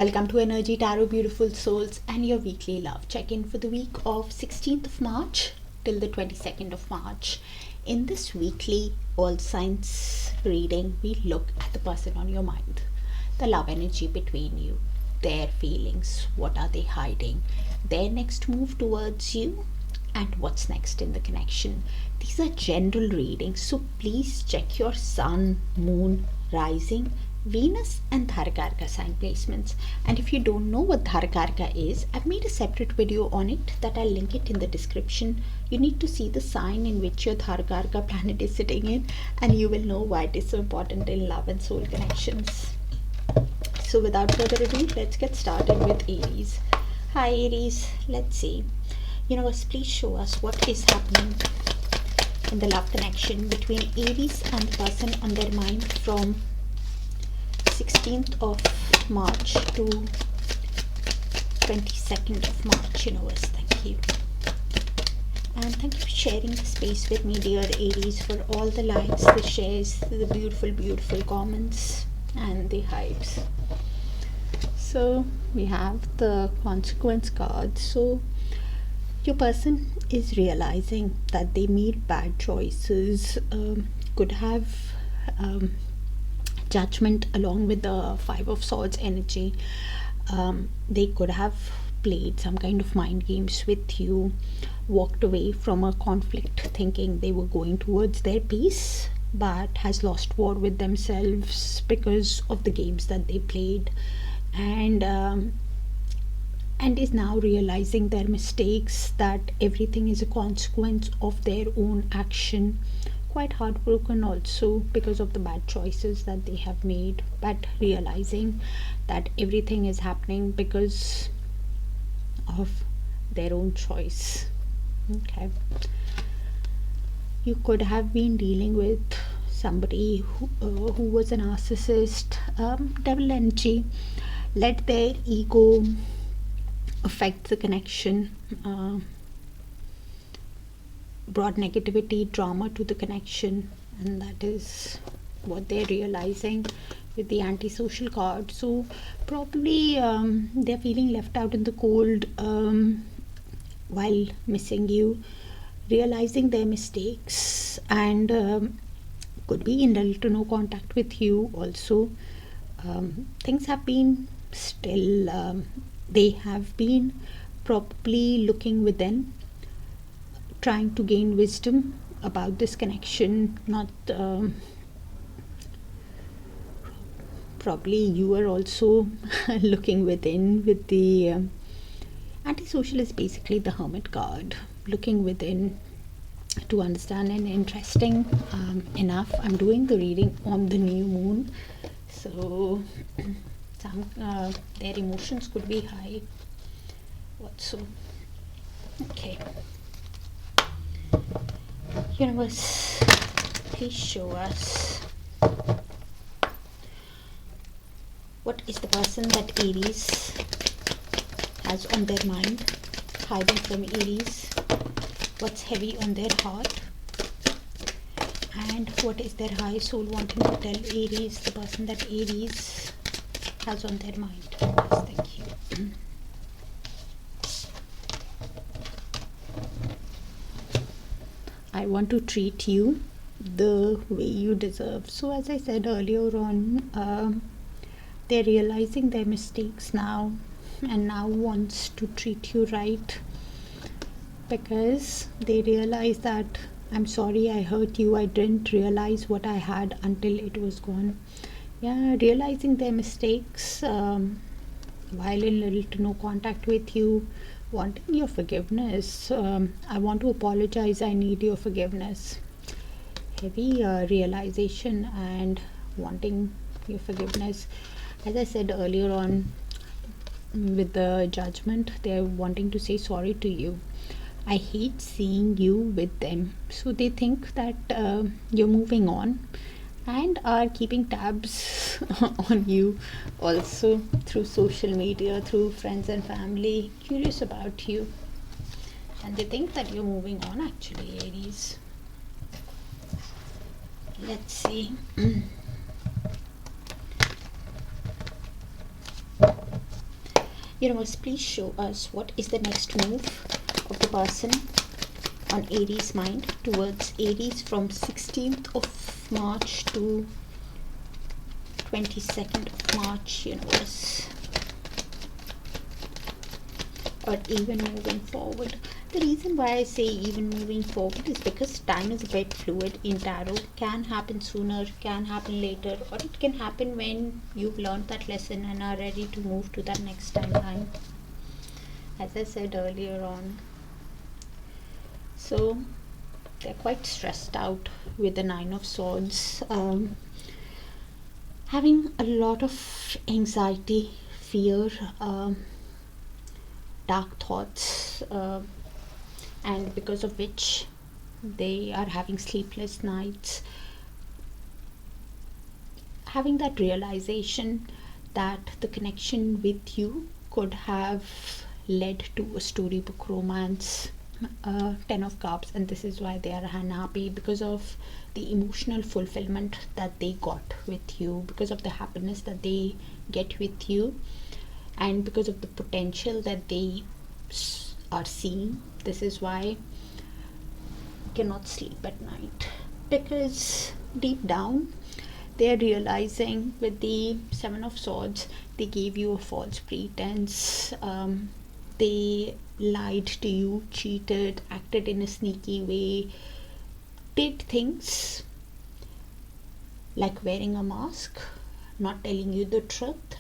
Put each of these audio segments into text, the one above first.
Welcome to Energy Tarot, beautiful souls, and your weekly love check-in for the week of 16th of March till the 22nd of March. In this weekly all signs reading, we look at the person on your mind, the love energy between you, their feelings, what are they hiding, their next move towards you, and what's next in the connection. These are general readings, so please check your sun, moon, rising, Venus and Darakaraka sign placements. And if you don't know what Darakaraka is, I've made a separate video on it that I'll link it in the description. You need to see the sign in which your Darakaraka planet is sitting in, and you will know why it is so important in love and soul connections. So without further ado, let's get started with Aries. Hi Aries, let's see. Universe, please show us what is happening in the love connection between Aries and the person on their mind from 16th of March to 22nd of March. Universe, thank you. And thank you for sharing the space with me, dear Aries, for all the likes, the shares, the beautiful comments, and the hypes. So we have the consequence card. So your person is realizing that they made bad choices, could have judgment along with the Five of Swords energy. They could have played some kind of mind games with you, walked away from a conflict thinking they were going towards their peace, but has lost war with themselves because of the games that they played, and is now realizing their mistakes, that everything is a consequence of their own action. Quite heartbroken also because of the bad choices that they have made, but realizing that everything is happening because of their own choice. Okay, you could have been dealing with somebody who was a narcissist, devil energy, let their ego affect the connection, brought negativity, drama to the connection, and that is what they're realizing with the antisocial card. So probably they're feeling left out in the cold while missing you, realizing their mistakes, and could be in little to no contact with you also. Things have been still, they have been probably looking within, trying to gain wisdom about this connection. Not probably you are also looking within with the antisocial is basically the Hermit card, looking within to understand. And interesting enough, I'm doing the reading on the new moon, so some their emotions could be high also. Okay, Universe, please show us what is the person that Aries has on their mind, hiding from Aries, what's heavy on their heart, and what is their high soul wanting to tell Aries, the person that Aries has on their mind. Yes, thank you. I want to treat you the way you deserve. So as I said earlier on, they're realizing their mistakes now, and now wants to treat you right, because they realize that, I'm sorry I hurt you, I didn't realize what I had until it was gone. Yeah, realizing their mistakes while in little to no contact with you, wanting your forgiveness. I want to apologize, I need your forgiveness. Heavy realization and wanting your forgiveness. As I said earlier on with the judgment, they're wanting to say sorry to you. I hate seeing you with them. So they think that you're moving on, and are keeping tabs on you also through social media, through friends and family, curious about you, and they think that you're moving on actually, Aries. Let's see. Universe, please show us what is the next move of the person on Aries mind towards Aries from 16th of March to 22nd of March, universe, or even moving forward. The reason why I say even moving forward is because time is a bit fluid in tarot. Can happen sooner, can happen later, or it can happen when you've learned that lesson and are ready to move to that next timeline, as I said earlier on. So they're quite stressed out with the Nine of Swords, having a lot of anxiety, fear, dark thoughts, and because of which they are having sleepless nights, having that realization that the connection with you could have led to a storybook romance, 10 of Cups, and this is why they are unhappy, because of the emotional fulfillment that they got with you, because of the happiness that they get with you, and because of the potential that they are seeing. This is why cannot sleep at night, because deep down they are realizing with the Seven of Swords they gave you a false pretense, they lied to you, cheated, acted in a sneaky way, did things like wearing a mask, not telling you the truth,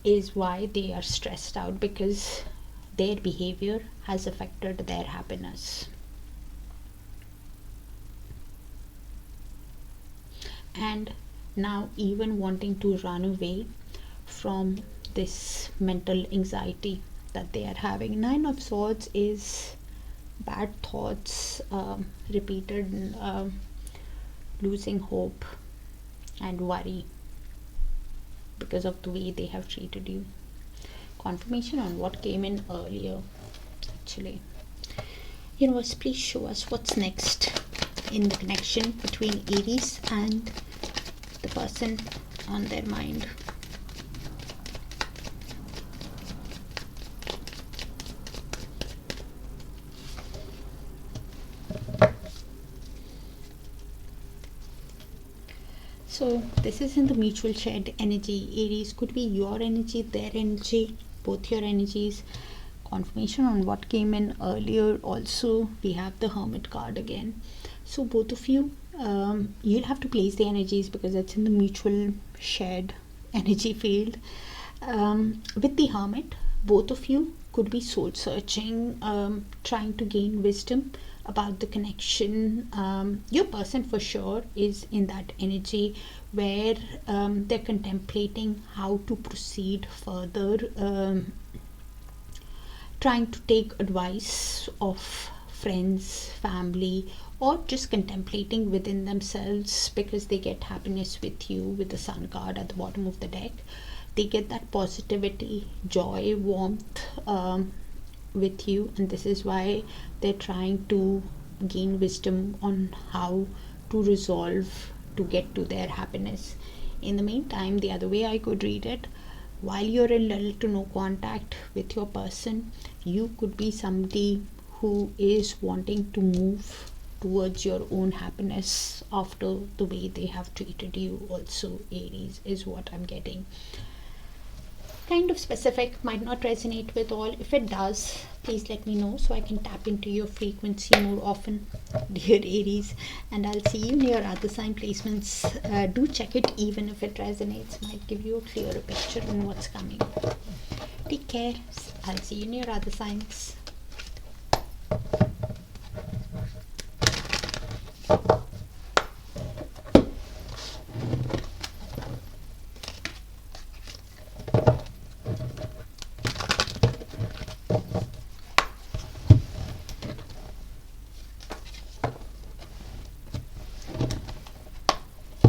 is why they are stressed out, because their behavior has affected their happiness. And now even wanting to run away from this mental anxiety that they are having. Nine of Swords is bad thoughts, repeated losing hope and worry because of the way they have treated you. Confirmation on what came in earlier, actually. Universe, please show us what's next in the connection between Aries and the person on their mind. So this is in the mutual shared energy. Aries could be your energy, their energy, both your energies. Confirmation on what came in earlier. Also, we have the Hermit card again. So both of you, you'll have to place the energies because it's in the mutual shared energy field. With the Hermit, both of you could be soul searching, trying to gain wisdom about the connection. Your person for sure is in that energy where they're contemplating how to proceed further, trying to take advice of friends, family, or just contemplating within themselves, because they get happiness with you with the Sun card at the bottom of the deck. They get that positivity, joy, warmth with you, and this is why they're trying to gain wisdom on how to resolve to get to their happiness. In the meantime, the other way I could read it, while you're in little to no contact with your person, you could be somebody who is wanting to move towards your own happiness after the way they have treated you. Also, Aries is what I'm getting. Kind of specific, might not resonate with all. If it does, please let me know so I can tap into your frequency more often, dear Aries. And I'll see you in your other sign placements. Do check it, even if it resonates, might give you a clearer picture on what's coming. Take care. I'll see you in your other signs.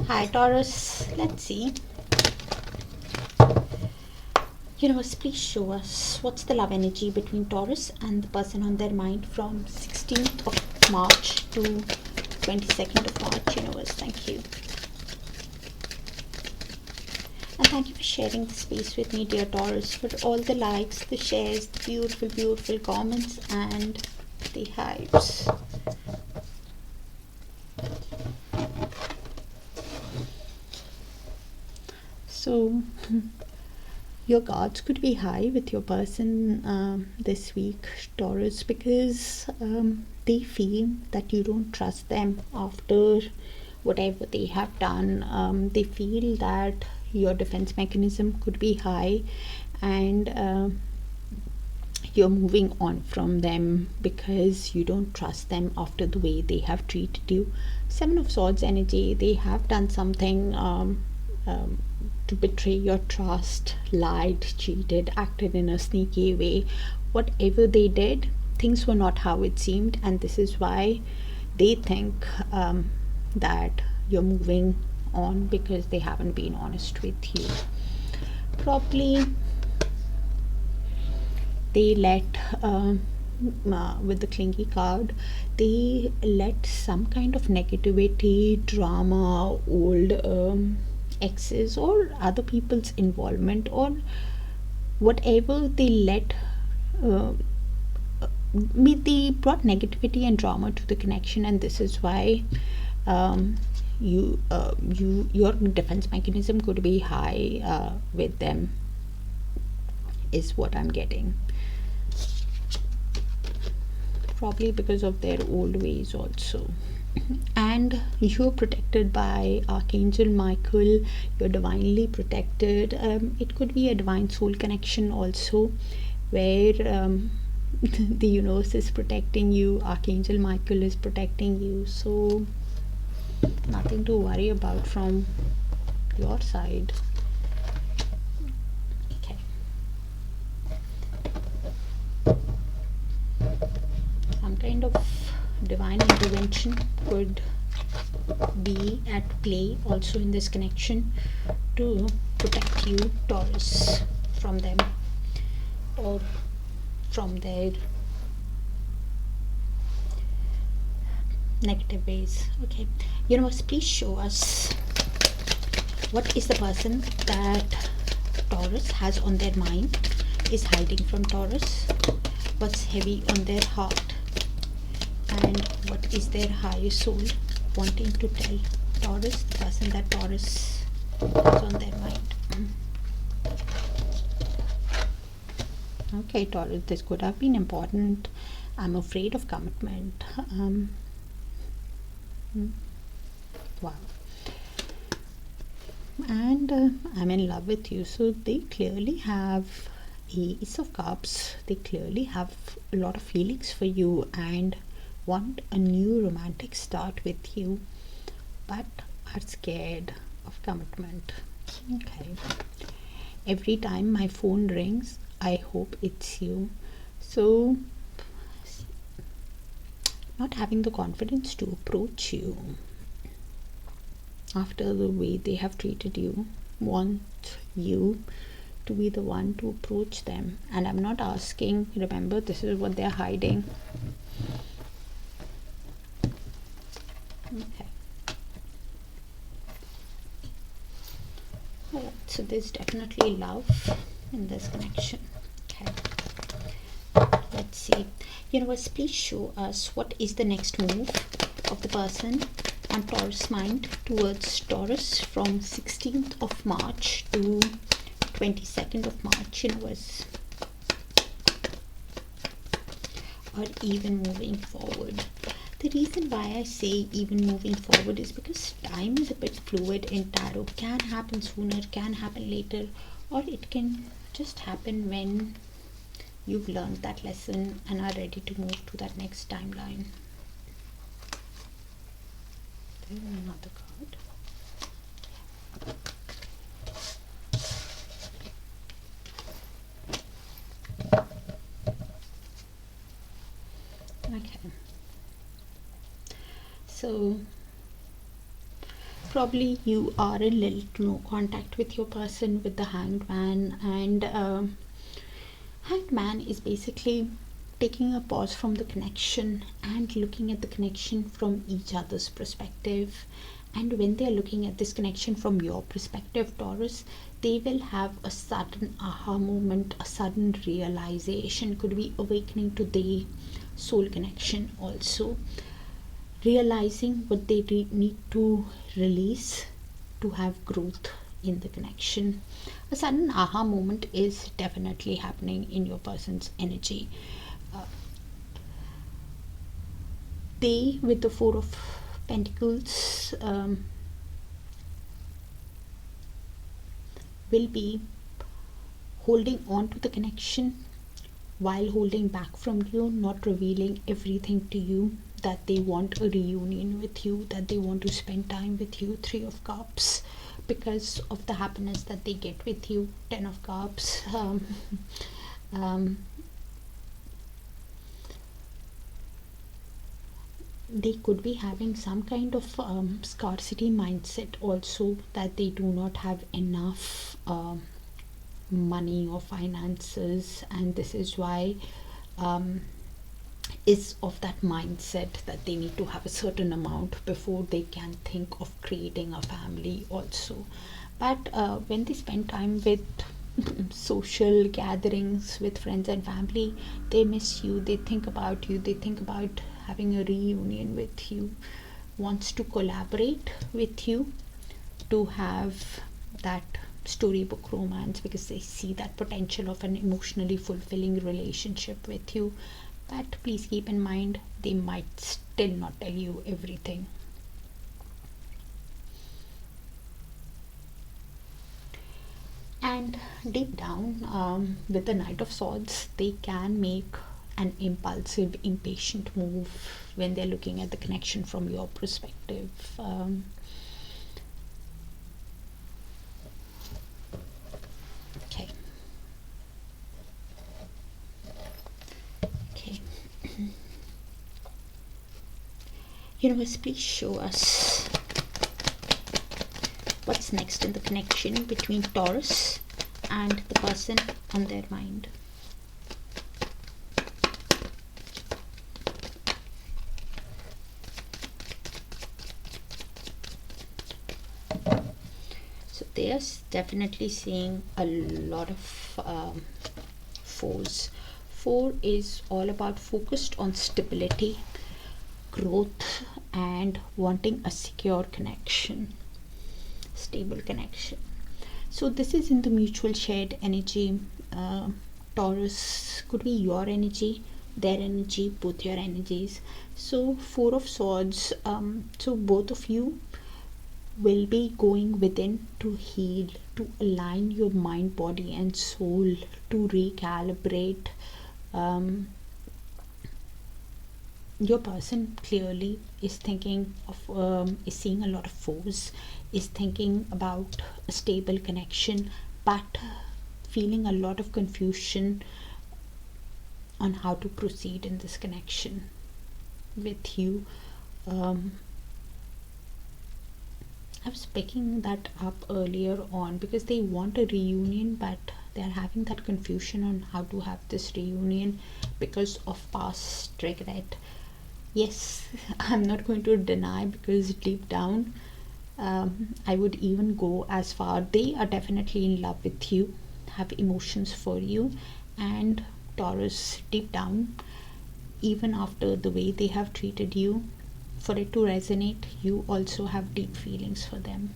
Hi Taurus, let's see. Universe, please show us what's the love energy between Taurus and the person on their mind from 16th of March to 22nd of March. Universe, thank you. And Thank you for sharing the space with me, dear Taurus, for all the likes, the shares, the beautiful, beautiful comments, and the hypes. So, your guards could be high with your person this week, Taurus, because they feel that you don't trust them after whatever they have done. They feel that your defense mechanism could be high, and you're moving on from them because you don't trust them after the way they have treated you. Seven of Swords energy, they have done something to betray your trust, lied, cheated, acted in a sneaky way. Whatever they did, things were not how it seemed, and this is why they think that you're moving on, because they haven't been honest with you. Probably they let with the clingy card, they let some kind of negativity, drama, old exes or other people's involvement, or whatever they let they brought negativity and drama to the connection, and this is why your defense mechanism could be high with them, is what I'm getting. Probably because of their old ways also. And you're protected by Archangel Michael. You're divinely protected. It could be a divine soul connection also, where the universe is protecting you, Archangel Michael is protecting you, so nothing to worry about from your side. Okay. Some kind of divine intervention could be at play also in this connection to protect you, Taurus, from them or from their negative ways. Okay, universe, please show us what is the person that Taurus has on their mind, is hiding from Taurus, what's heavy on their heart, and what is their higher soul wanting to tell Taurus, the person that Taurus has on their mind. Okay, Taurus, this could have been important. I'm afraid of commitment. Wow. And I'm in love with you. So they clearly have Ace of Cups. They clearly have a lot of feelings for you and want a new romantic start with you, but are scared of commitment. Okay. Every time my phone rings, I hope it's you. So not having the confidence to approach you after the way they have treated you, want you to be the one to approach them. And I'm not asking, remember, this is what they're hiding. Okay. Alright, so there's definitely love in this connection. Okay. Let's see. Universe, please show us what is the next move of the person on Taurus mind towards Taurus from 16th of March to 22nd of March, universe, or even moving forward. The reason why I say even moving forward is because time is a bit fluid in tarot. Can happen sooner, can happen later, or it can just happen when you've learned that lesson and are ready to move to that next timeline. There's another card. Okay. So probably you are in little to no contact with your person with the Hanged Man, and Hanged Man is basically taking a pause from the connection and looking at the connection from each other's perspective. And when they are looking at this connection from your perspective, Taurus, they will have a sudden aha moment, a sudden realization, could be awakening to the soul connection also, realizing what they need to release to have growth in the connection. A sudden aha moment is definitely happening in your person's energy. They, with the Four of Pentacles, will be holding on to the connection while holding back from you, not revealing everything to you, that they want a reunion with you, that they want to spend time with you. Three of Cups, because of the happiness that they get with you. Ten of Cups, they could be having some kind of scarcity mindset also, that they do not have enough money or finances, and this is why is of that mindset that they need to have a certain amount before they can think of creating a family also. But when they spend time with social gatherings with friends and family, they miss you, they think about you, they think about having a reunion with you, wants to collaborate with you to have that storybook romance, because they see that potential of an emotionally fulfilling relationship with you. But please keep in mind, they might still not tell you everything. And deep down, with the Knight of Swords, they can make an impulsive, impatient move when they're looking at the connection from your perspective. Okay. Universe, please show us what's next in the connection between Taurus and the person on their mind. So they're definitely seeing a lot of fours. Four is all about focused on stability, growth, and wanting a secure connection, stable connection. So this is in the mutual shared energy. Taurus could be your energy, their energy, both your energies. So Four of Swords, so both of you will be going within to heal, to align your mind, body and soul, to recalibrate. Your person clearly is thinking of, is seeing a lot of fours, is thinking about a stable connection, but feeling a lot of confusion on how to proceed in this connection with you. I was picking that up earlier on, because they want a reunion, but they're having that confusion on how to have this reunion because of past regret. Yes, I'm not going to deny, because deep down, I would even go as far, they are definitely in love with you, have emotions for you, and Taurus, deep down, even after the way they have treated you, for it to resonate, you also have deep feelings for them.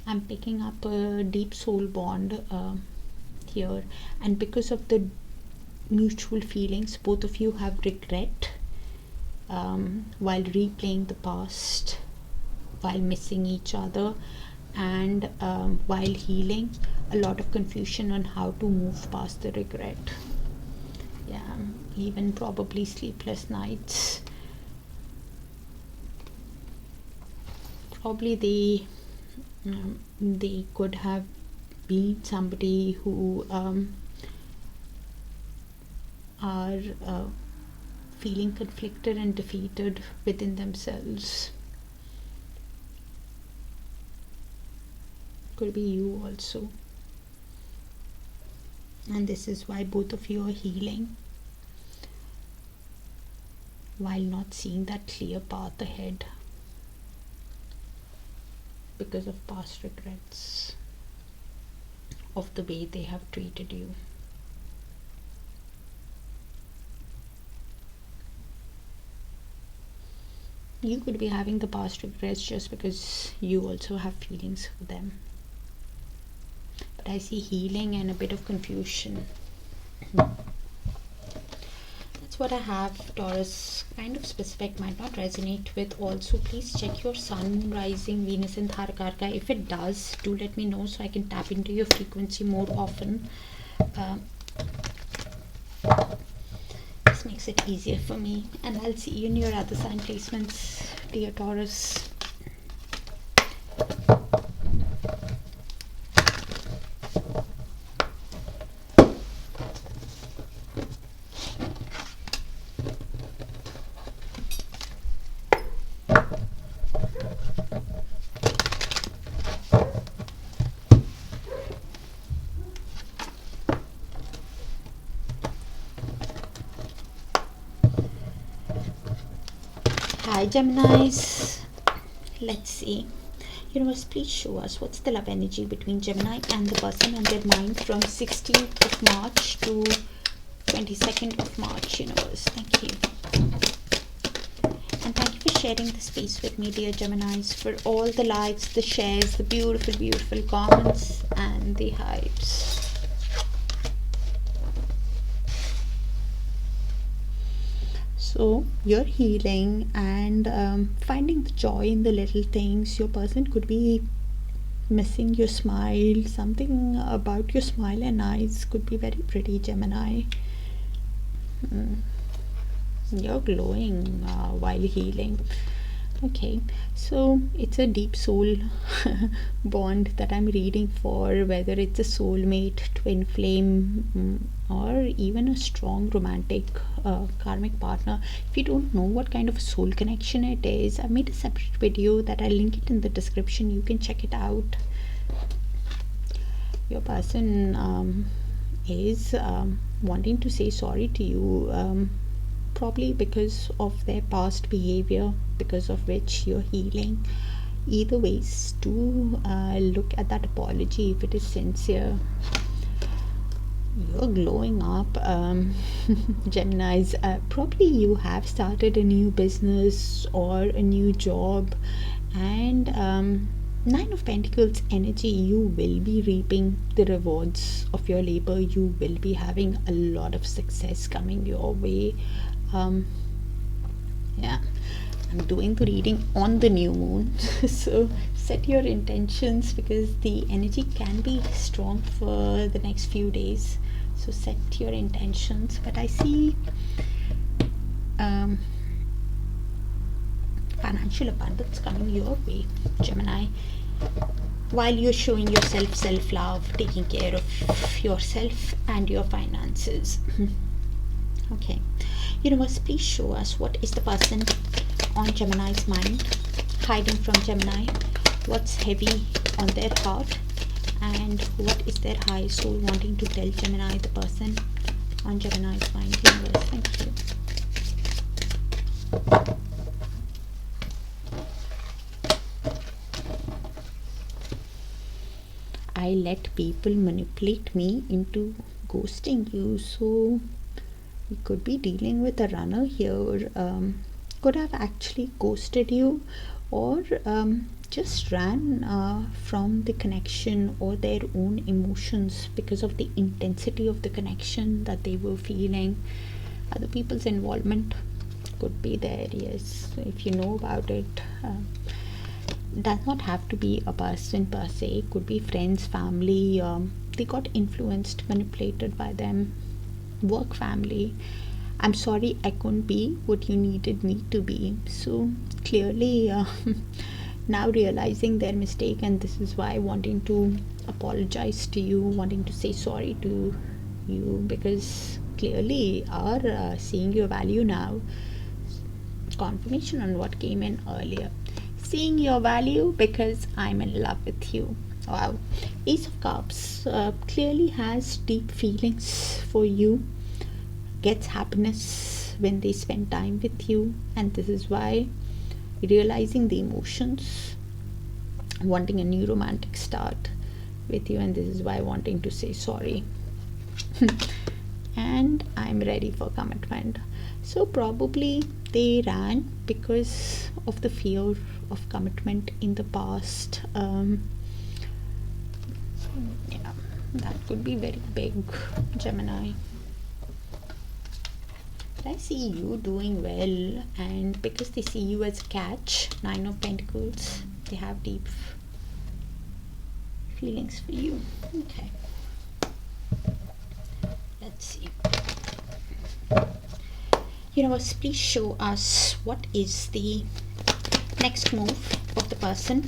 I'm picking up a deep soul bond here, and because of the mutual feelings, both of you have regret while replaying the past, while missing each other, and while healing, a lot of confusion on how to move past the regret. Yeah, even probably sleepless nights. Probably they could have been somebody who are feeling conflicted and defeated within themselves. Could be you also, and this is why both of you are healing while not seeing that clear path ahead. because of past regrets of the way they have treated you. You could be having the past regrets just because you also have feelings for them. But I see healing and a bit of confusion. That's what I have, Taurus. Kind of specific, might not resonate with. Also, please check your sun, rising, Venus in Darakaraka. If it does, do let me know so I can tap into your frequency more often. This makes it easier for me. And I'll see you in your other sign placements, dear Taurus. Hi Geminis, let's see. Universe, please show us what's the love energy between Gemini and the person on their mind from 16th of March to 22nd of March. Universe, thank you. And thank you for sharing the space with me, dear Geminis, for all the likes, the shares, the beautiful, beautiful comments and the hypes. So you're healing and finding the joy in the little things. Your person could be missing your smile. Something about your smile and eyes could be very pretty, Gemini. You're glowing while healing. Okay, so it's a deep soul bond that I'm reading for, whether it's a soulmate, twin flame, or even a strong romantic karmic partner. If you don't know what kind of a soul connection it is, I made a separate video that I'll link it in the description. You can check it out. Your person is wanting to say sorry to you, probably because of their past behavior, because of which you're healing. Either ways, do look at that apology if it is sincere. You're glowing up, Geminis. Probably you have started a new business or a new job, and Nine of Pentacles energy, you will be reaping the rewards of your labor. You will be having a lot of success coming your way. Yeah, I'm doing the reading on the new moon. So set your intentions, because the energy can be strong for the next few days. So set your intentions. But I see financial abundance coming your way, Gemini, while you're showing yourself self-love, taking care of yourself and your finances. Okay, universe, please show us what is the person on Gemini's mind, hiding from Gemini, what's heavy on their heart, and what is their high soul wanting to tell Gemini, the person on Gemini's mind. Universe, thank you. I let people manipulate me into ghosting you. So we could be dealing with a runner here. Could have actually ghosted you, or just ran from the connection or their own emotions because of the intensity of the connection that they were feeling. Other people's involvement could be there, yes, if you know about it. Does not have to be a person per se, could be friends, family. They got influenced, manipulated by them. Work, family. I'm sorry I couldn't be what you needed me to be. So clearly now realizing their mistake, and this is why wanting to apologize to you, wanting to say sorry to you, because clearly are seeing your value now. Confirmation on what came in earlier. Seeing your value because I'm in love with you. Wow. Ace of Cups clearly has deep feelings for you, gets happiness when they spend time with you, and this is why realizing the emotions wanting a new romantic start with you, and this is why wanting to say sorry. And I'm ready for commitment. So probably they ran because of the fear of commitment in the past. Yeah, that could be very big, Gemini. I see you doing well, and because they see you as a catch, 9 of Pentacles, they have deep feelings for you. Okay, let's see. Universe, please show us what is the next move of the person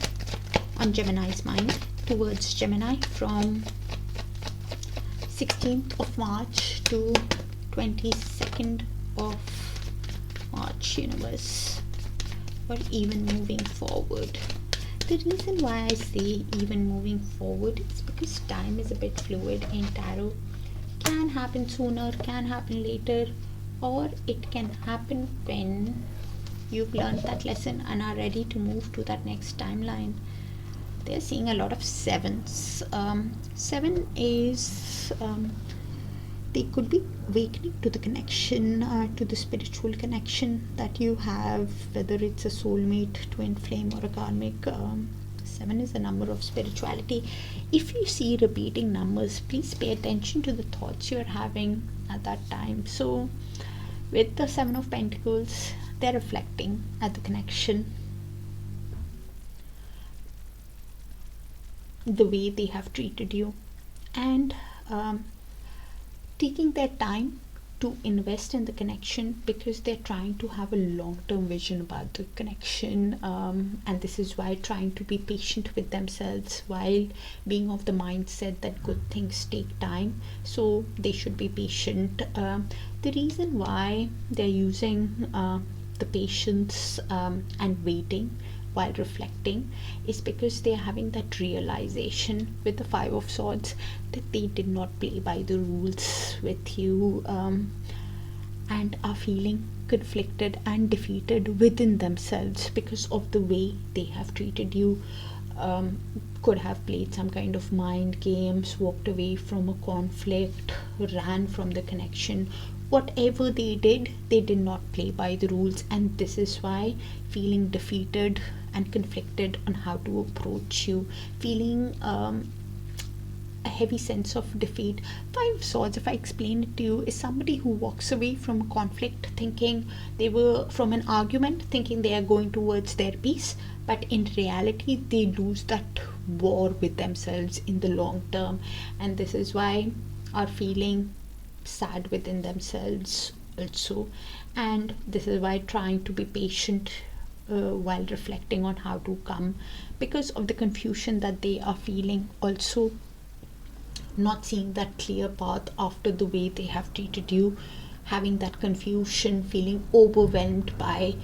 on Gemini's mind towards Gemini from 16th of March to 22nd of March, universe, or even moving forward. The reason why I say even moving forward is because time is a bit fluid in tarot. Can happen sooner, can happen later, or it can happen when you've learned that lesson and are ready to move to that next timeline. They're seeing a lot of sevens. Seven is they could be awakening to the connection, to the spiritual connection that you have, whether it's a soulmate, twin flame, or a karmic. 7 is a number of spirituality. If you see repeating numbers, please pay attention to the thoughts you're having at that time. So with the 7 of Pentacles, they're reflecting at the connection, the way they have treated you, and taking their time to invest in the connection because they're trying to have a long-term vision about the connection, and this is why trying to be patient with themselves while being of the mindset that good things take time, so they should be patient. The reason why they're using the patience and waiting while reflecting is because they're having that realization with the 5 of Swords that they did not play by the rules with you, and are feeling conflicted and defeated within themselves because of the way they have treated you. Could have played some kind of mind games, walked away from a conflict, ran from the connection. Whatever they did not play by the rules, and this is why feeling defeated and conflicted on how to approach you, feeling a heavy sense of defeat. 5 of Swords, if I explain it to you, is somebody who walks away from a conflict thinking they were from an argument, thinking they are going towards their peace, but in reality they lose that war with themselves in the long term, and this is why are feeling sad within themselves also, and this is why trying to be patient while reflecting on how to come, because of the confusion that they are feeling, also not seeing that clear path after the way they have treated you, having that confusion, feeling overwhelmed by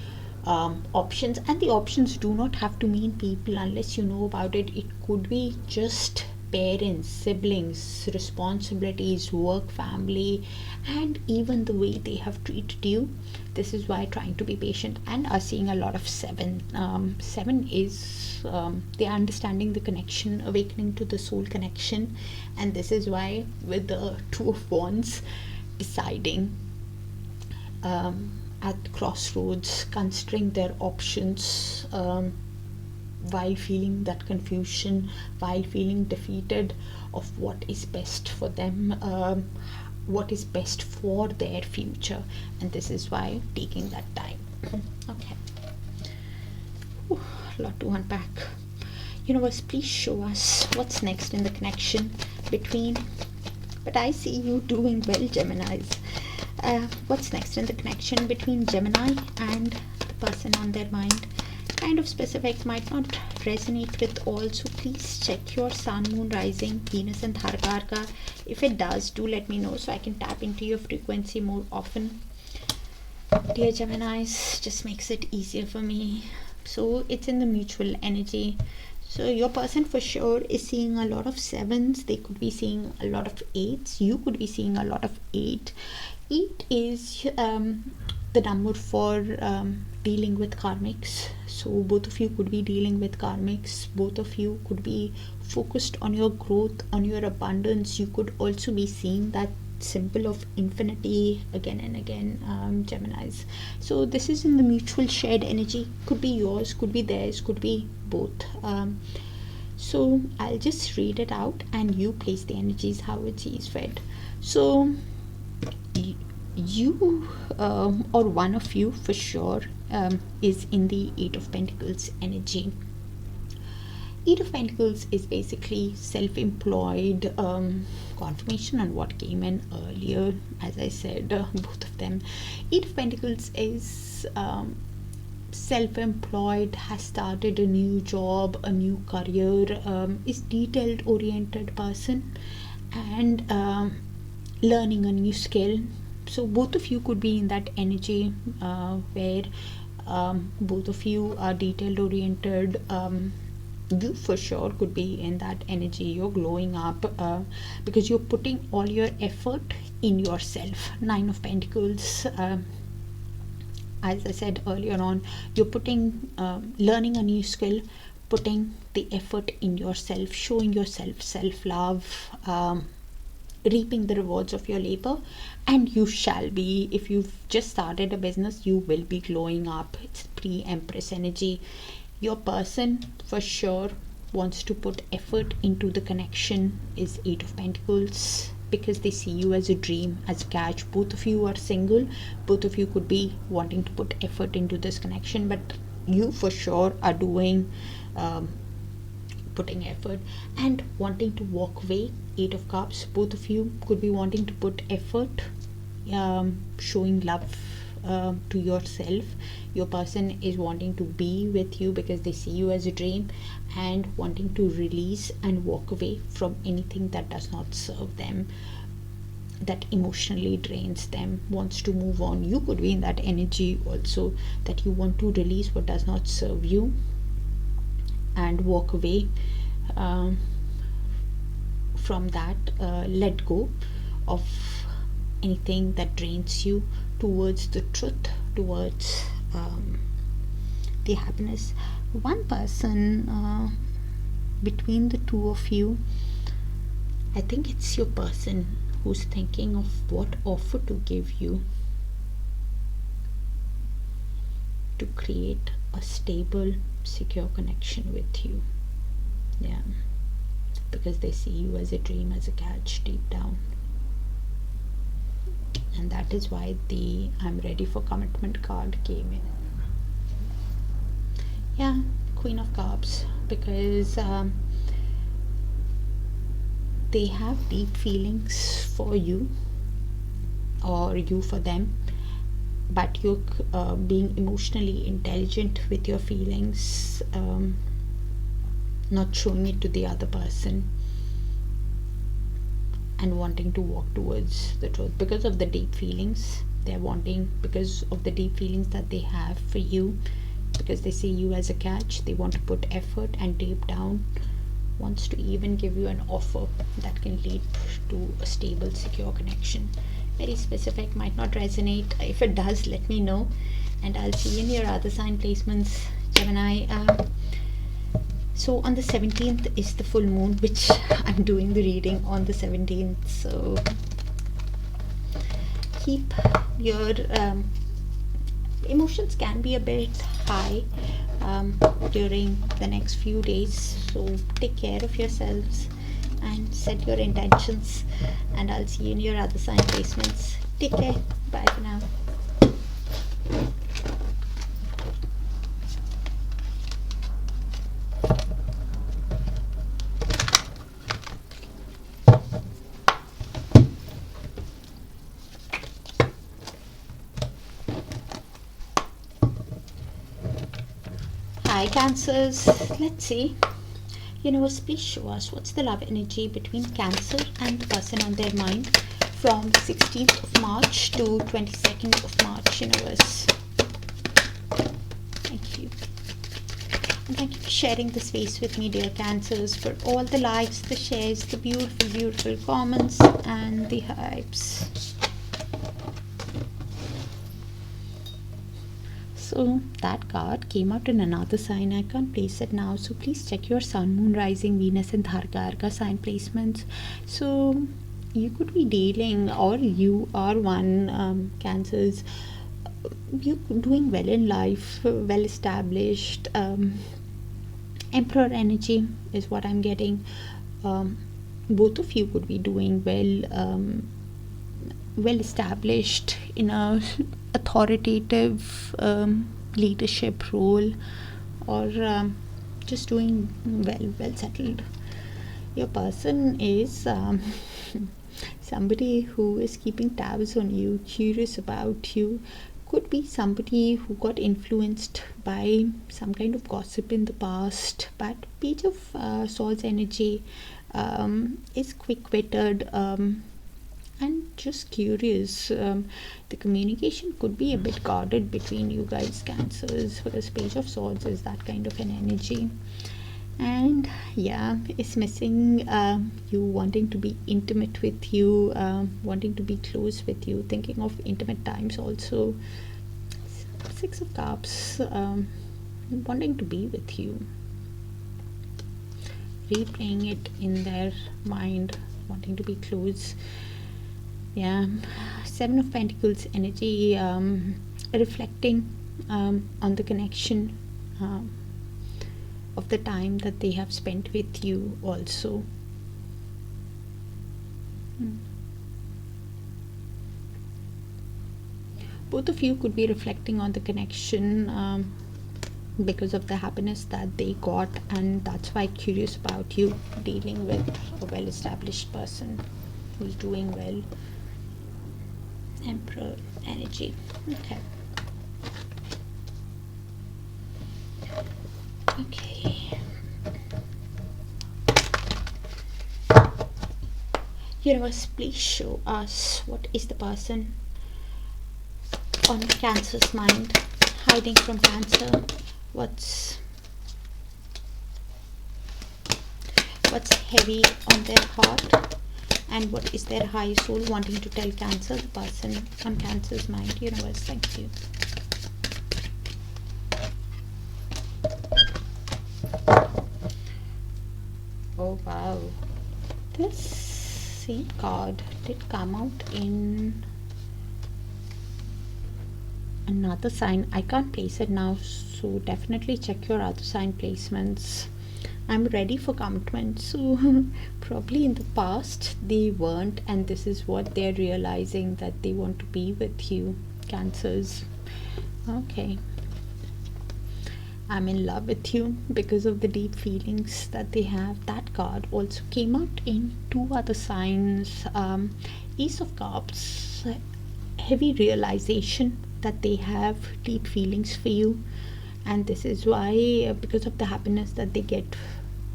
options. And the options do not have to mean people unless you know about it. It could be just parents, siblings, responsibilities, work, family, and even the way they have treated you. This is why trying to be patient, and are seeing a lot of 7. 7 is they are understanding the connection, awakening to the soul connection, and this is why with the 2 of Wands, deciding at crossroads, considering their options, while feeling that confusion, while feeling defeated of what is best for them, what is best for their future, and this is why taking that time. Okay. Ooh, a lot to unpack. Universe, please show us what's next in the connection between, but I see you doing well, Geminis. What's next in the connection between Gemini and the person on their mind? Kind of specific, might not resonate with all, so please check your sun, moon, rising, Venus and Darakaraka. If it does, do let me know so I can tap into your frequency more often. Dear Geminis, just makes it easier for me. So it's in the mutual energy. So your person for sure is seeing a lot of 7s. They could be seeing a lot of 8s. You could be seeing a lot of 8. 8 is the number for dealing with karmics. So both of you could be dealing with karmics. Both of you could be focused on your growth, on your abundance. You could also be seeing that symbol of infinity again and again, Geminis. So this is in the mutual shared energy. Could be yours, could be theirs, could be both. So I'll just read it out and you place the energies how it is read. So you or one of you for sure is in the Eight of Pentacles energy. Eight of Pentacles is basically self-employed, confirmation on what came in earlier. As I said, both of them. Eight of Pentacles is self-employed, has started a new job, a new career, is detailed oriented person, and learning a new skill. So both of you could be in that energy where both of you are detailed oriented. You for sure could be in that energy. You're glowing up because you're putting all your effort in yourself. Nine of Pentacles, as I said earlier on, you're putting learning a new skill, putting the effort in yourself, showing yourself self-love, reaping the rewards of your labor. And you shall be, if you've just started a business, you will be glowing up. It's pre-Empress energy. Your person for sure wants to put effort into the connection, is Eight of Pentacles, because they see you as a dream, as a catch. Both of you are single. Both of you could be wanting to put effort into this connection, but you for sure are doing putting effort and wanting to walk away. Eight of Cups, both of you could be wanting to put effort, showing love to yourself. Your person is wanting to be with you because they see you as a dream and wanting to release and walk away from anything that does not serve them, that emotionally drains them, wants to move on. You could be in that energy also, that you want to release what does not serve you and walk away from that, let go of anything that drains you towards the truth, towards the happiness. One person between the two of you, I think it's your person who's thinking of what offer to give you to create a stable, secure connection with you. Yeah, because they see you as a dream, as a catch deep down. And that is why the I'm ready for commitment card came in. Yeah, Queen of Cups, because they have deep feelings for you, or you for them, but you're being emotionally intelligent with your feelings, not showing it to the other person, and wanting to walk towards the truth because of the deep feelings they're wanting, because of the deep feelings that they have for you, because they see you as a catch. They want to put effort, and deep down wants to even give you an offer that can lead to a stable, secure connection. Very specific, might not resonate. If it does, let me know, and I'll see you in your other sign placements, Gemini. So on the 17th is the full moon, which I'm doing the reading on the 17th. So keep your emotions can be a bit high during the next few days. So take care of yourselves and set your intentions. And I'll see you in your other sign placements. Take care. Bye for now. Hi Cancers, let's see. Universe, please show us what's the love energy between Cancer and the person on their mind from 16th of March to 22nd of March, Universe. Thank you. And thank you for sharing the space with me, dear Cancers, for all the likes, the shares, the beautiful, beautiful comments, and the hypes. So that card came out in another sign. I can't place it now, so please check your sun, moon, rising, Venus and Darakaraka sign placements. So you could be dealing, or you are one, Cancers, you're doing well in life, well established. Emperor energy is what I'm getting. Both of you could be doing well established in a authoritative leadership role, or just doing well settled. Your person is somebody who is keeping tabs on you, curious about you. Could be somebody who got influenced by some kind of gossip in the past, but Page of Swords energy is quick-witted and just curious. The communication could be a bit guarded between you guys, Cancers, because Page of Swords is that kind of an energy. And yeah, it's missing you wanting to be intimate with you, wanting to be close with you, thinking of intimate times also. Six of Cups, wanting to be with you, replaying it in their mind, wanting to be close. Yeah, Seven of Pentacles energy, reflecting on the connection of the time that they have spent with you also. Both of you could be reflecting on the connection because of the happiness that they got, and that's why curious about you, dealing with a well-established person who's doing well. Emperor energy. Okay. Universe, please show us what is the person on Cancer's mind, hiding from Cancer. What's heavy on their heart, and what is their high soul wanting to tell Cancer, the person on Cancer's mind. Universe, thank you. Oh wow, this same card did come out in another sign. I can't place it now, so definitely check your other sign placements. I'm ready for commitment. So probably in the past they weren't, and this is what they're realizing, that they want to be with you, Cancers. Okay, I'm in love with you because of the deep feelings that they have. That card also came out in two other signs. Ace of Cups, heavy realization that they have deep feelings for you, and this is why, because of the happiness that they get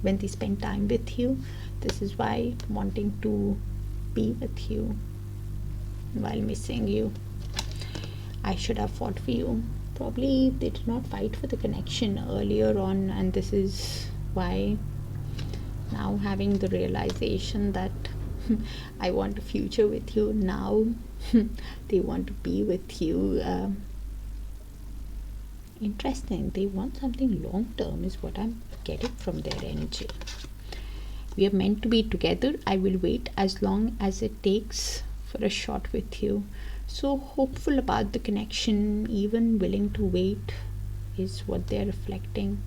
when they spend time with you, this is why wanting to be with you while missing you. I should have fought for you. Probably they did not fight for the connection earlier on, and this is why now having the realization that I want a future with you, now they want to be with you. Interesting, they want something long term is what I'm getting from their energy. We are meant to be together. I will wait as long as it takes for a shot with you. So hopeful about the connection, even willing to wait is what they're reflecting.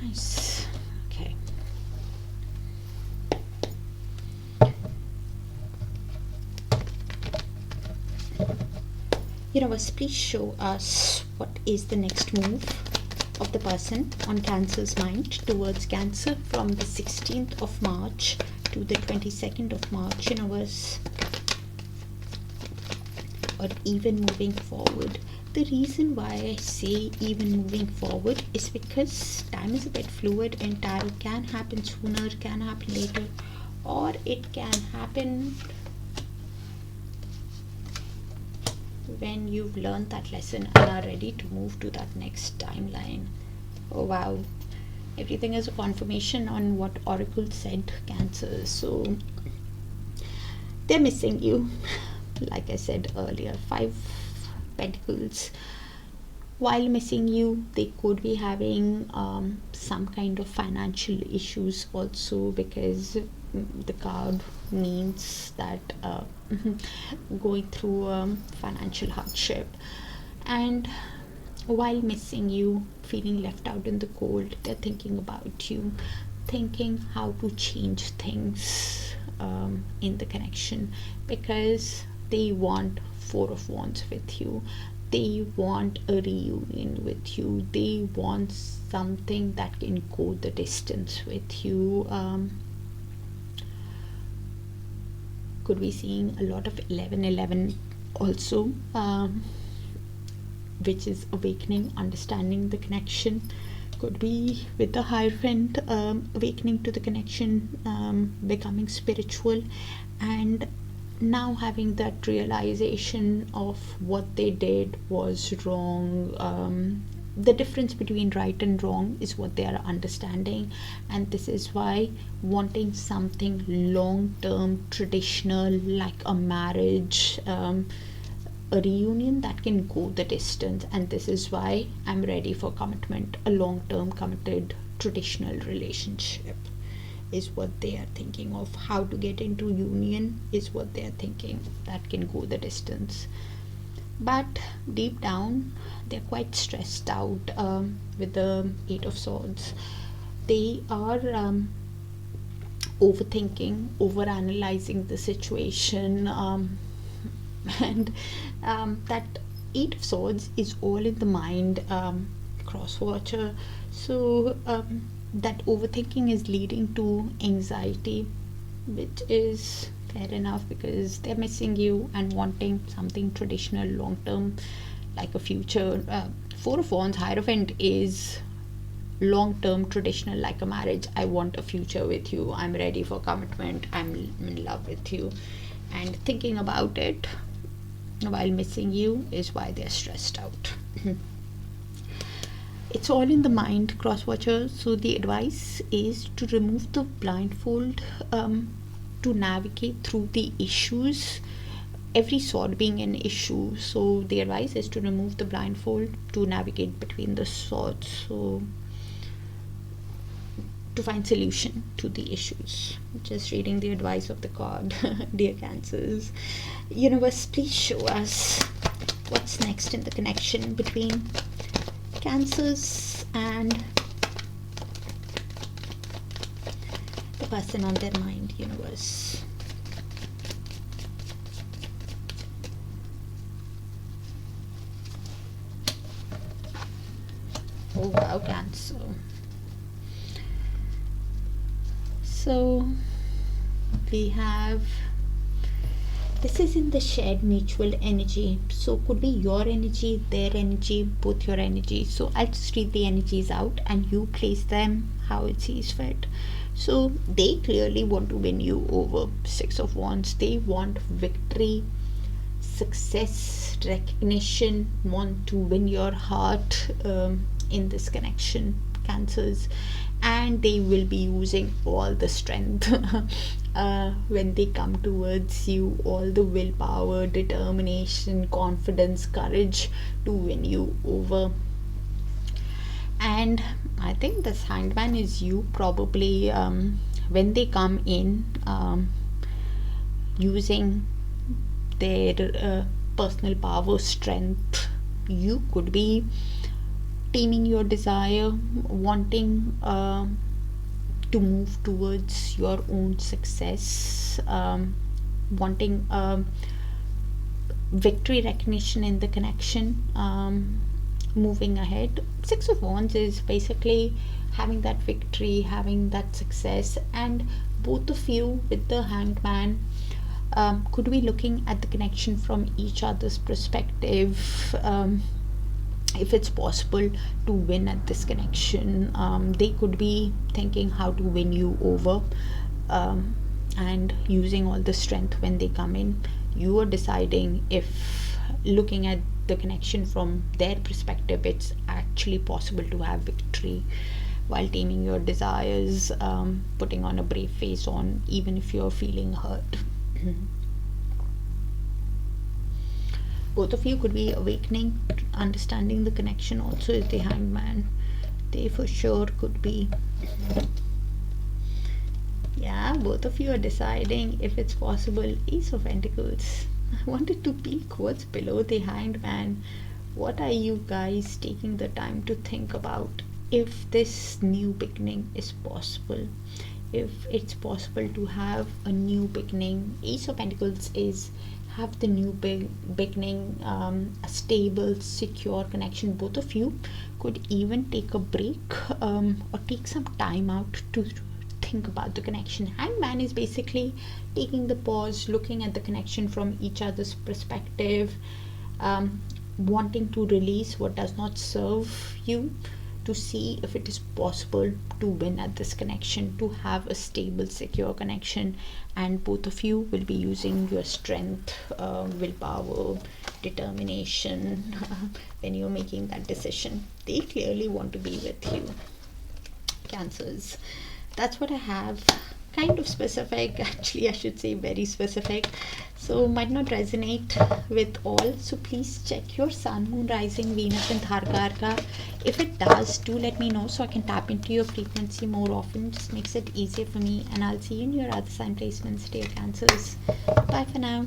Nice. Okay. Universe, please show us what is the next move of the person on Cancer's mind towards Cancer from the 16th of March to the 22nd of March. Universe, or even moving forward. The reason why I say even moving forward is because time is a bit fluid, and time can happen sooner, can happen later, or it can happen when you've learned that lesson and are ready to move to that next timeline. Oh wow, everything is a confirmation on what Oracle said, Cancer. So they're missing you, like I said earlier. 5 Pentacles. While missing you, they could be having some kind of financial issues also, because the card means that going through financial hardship. And while missing you, feeling left out in the cold, they're thinking about you, thinking how to change things in the connection, because they want 4 of Wands with you. They want a reunion with you. They want something that can go the distance with you. Could be seeing a lot of 1111 also, which is awakening, understanding the connection. Could be with the Hierophant, awakening to the connection, becoming spiritual, and now having that realization of what they did was wrong. The difference between right and wrong is what they are understanding, and this is why wanting something long-term, traditional, like a marriage, a reunion that can go the distance. And this is why I'm ready for commitment. A long-term, committed, traditional relationship is what they are thinking of. How to get into union is what they are thinking, that can go the distance. But deep down, they're quite stressed out with the 8 of Swords. They are overthinking, overanalyzing the situation, and that 8 of Swords is all in the mind, cross-watcher. So that overthinking is leading to anxiety, which is fair enough, because they're missing you and wanting something traditional, long-term, like a future. 4 of Wands, Hierophant, is long-term, traditional, like a marriage. I want a future with you. I'm ready for commitment. I'm in love with you. And thinking about it while missing you is why they're stressed out. It's all in the mind, cross-watcher. So the advice is to remove the blindfold, to navigate through the issues, every sword being an issue. So the advice is to remove the blindfold, to navigate between the swords, so to find solution to the issues. Just reading the advice of the card. Dear Cancers, universe, please show us what's next in the connection between Cancers and the person on their mind, universe. Oh wow, Cancer. So we have, this is in the shared mutual energy. So could be your energy, their energy, both your energy. So I'll just read the energies out and you place them how it sees fit. So they clearly want to win you over. 6 of Wands. They want victory, success, recognition, want to win your heart in this connection, Cancers. And they will be using all the strength when they come towards you, all the willpower, determination, confidence, courage to win you over. And I think this Hanged Man is you, probably, when they come in, using their personal power, strength. You could be taming your desire, wanting to move towards your own success, wanting victory, recognition in the connection, moving ahead. 6 of Wands is basically having that victory, having that success. And both of you with the Hanged Man could be looking at the connection from each other's perspective. If it's possible to win at this connection, they could be thinking how to win you over, and using all the strength when they come in. You are deciding if, looking at the connection from their perspective, it's actually possible to have victory while taming your desires, putting on a brave face on even if you're feeling hurt. Both of you could be awakening, understanding the connection. Also is the Hanged Man. They for sure could be. Yeah, both of you are deciding if it's possible. Ace of Pentacles. I wanted to peek what's below the Hanged Man. What are you guys taking the time to think about? If this new beginning is possible, if it's possible to have a new beginning. Ace of Pentacles is have the new beginning, a stable, secure connection. Both of you could even take a break, or take some time out to think about the connection. Hanged Man is basically taking the pause, looking at the connection from each other's perspective, wanting to release what does not serve you, to see if it is possible to win at this connection, to have a stable, secure connection. And both of you will be using your strength, willpower, determination when you're making that decision. They clearly want to be with you. Cancers. That's what I have. Kind of specific, actually I should say very specific, so might not resonate with all. So please check your sun, moon, rising, Venus and Darakaraka. If it does, do let me know so I can tap into your frequency more often. Just makes it easier for me. And I'll see you in your other sign placements, dear Cancers. Bye for now.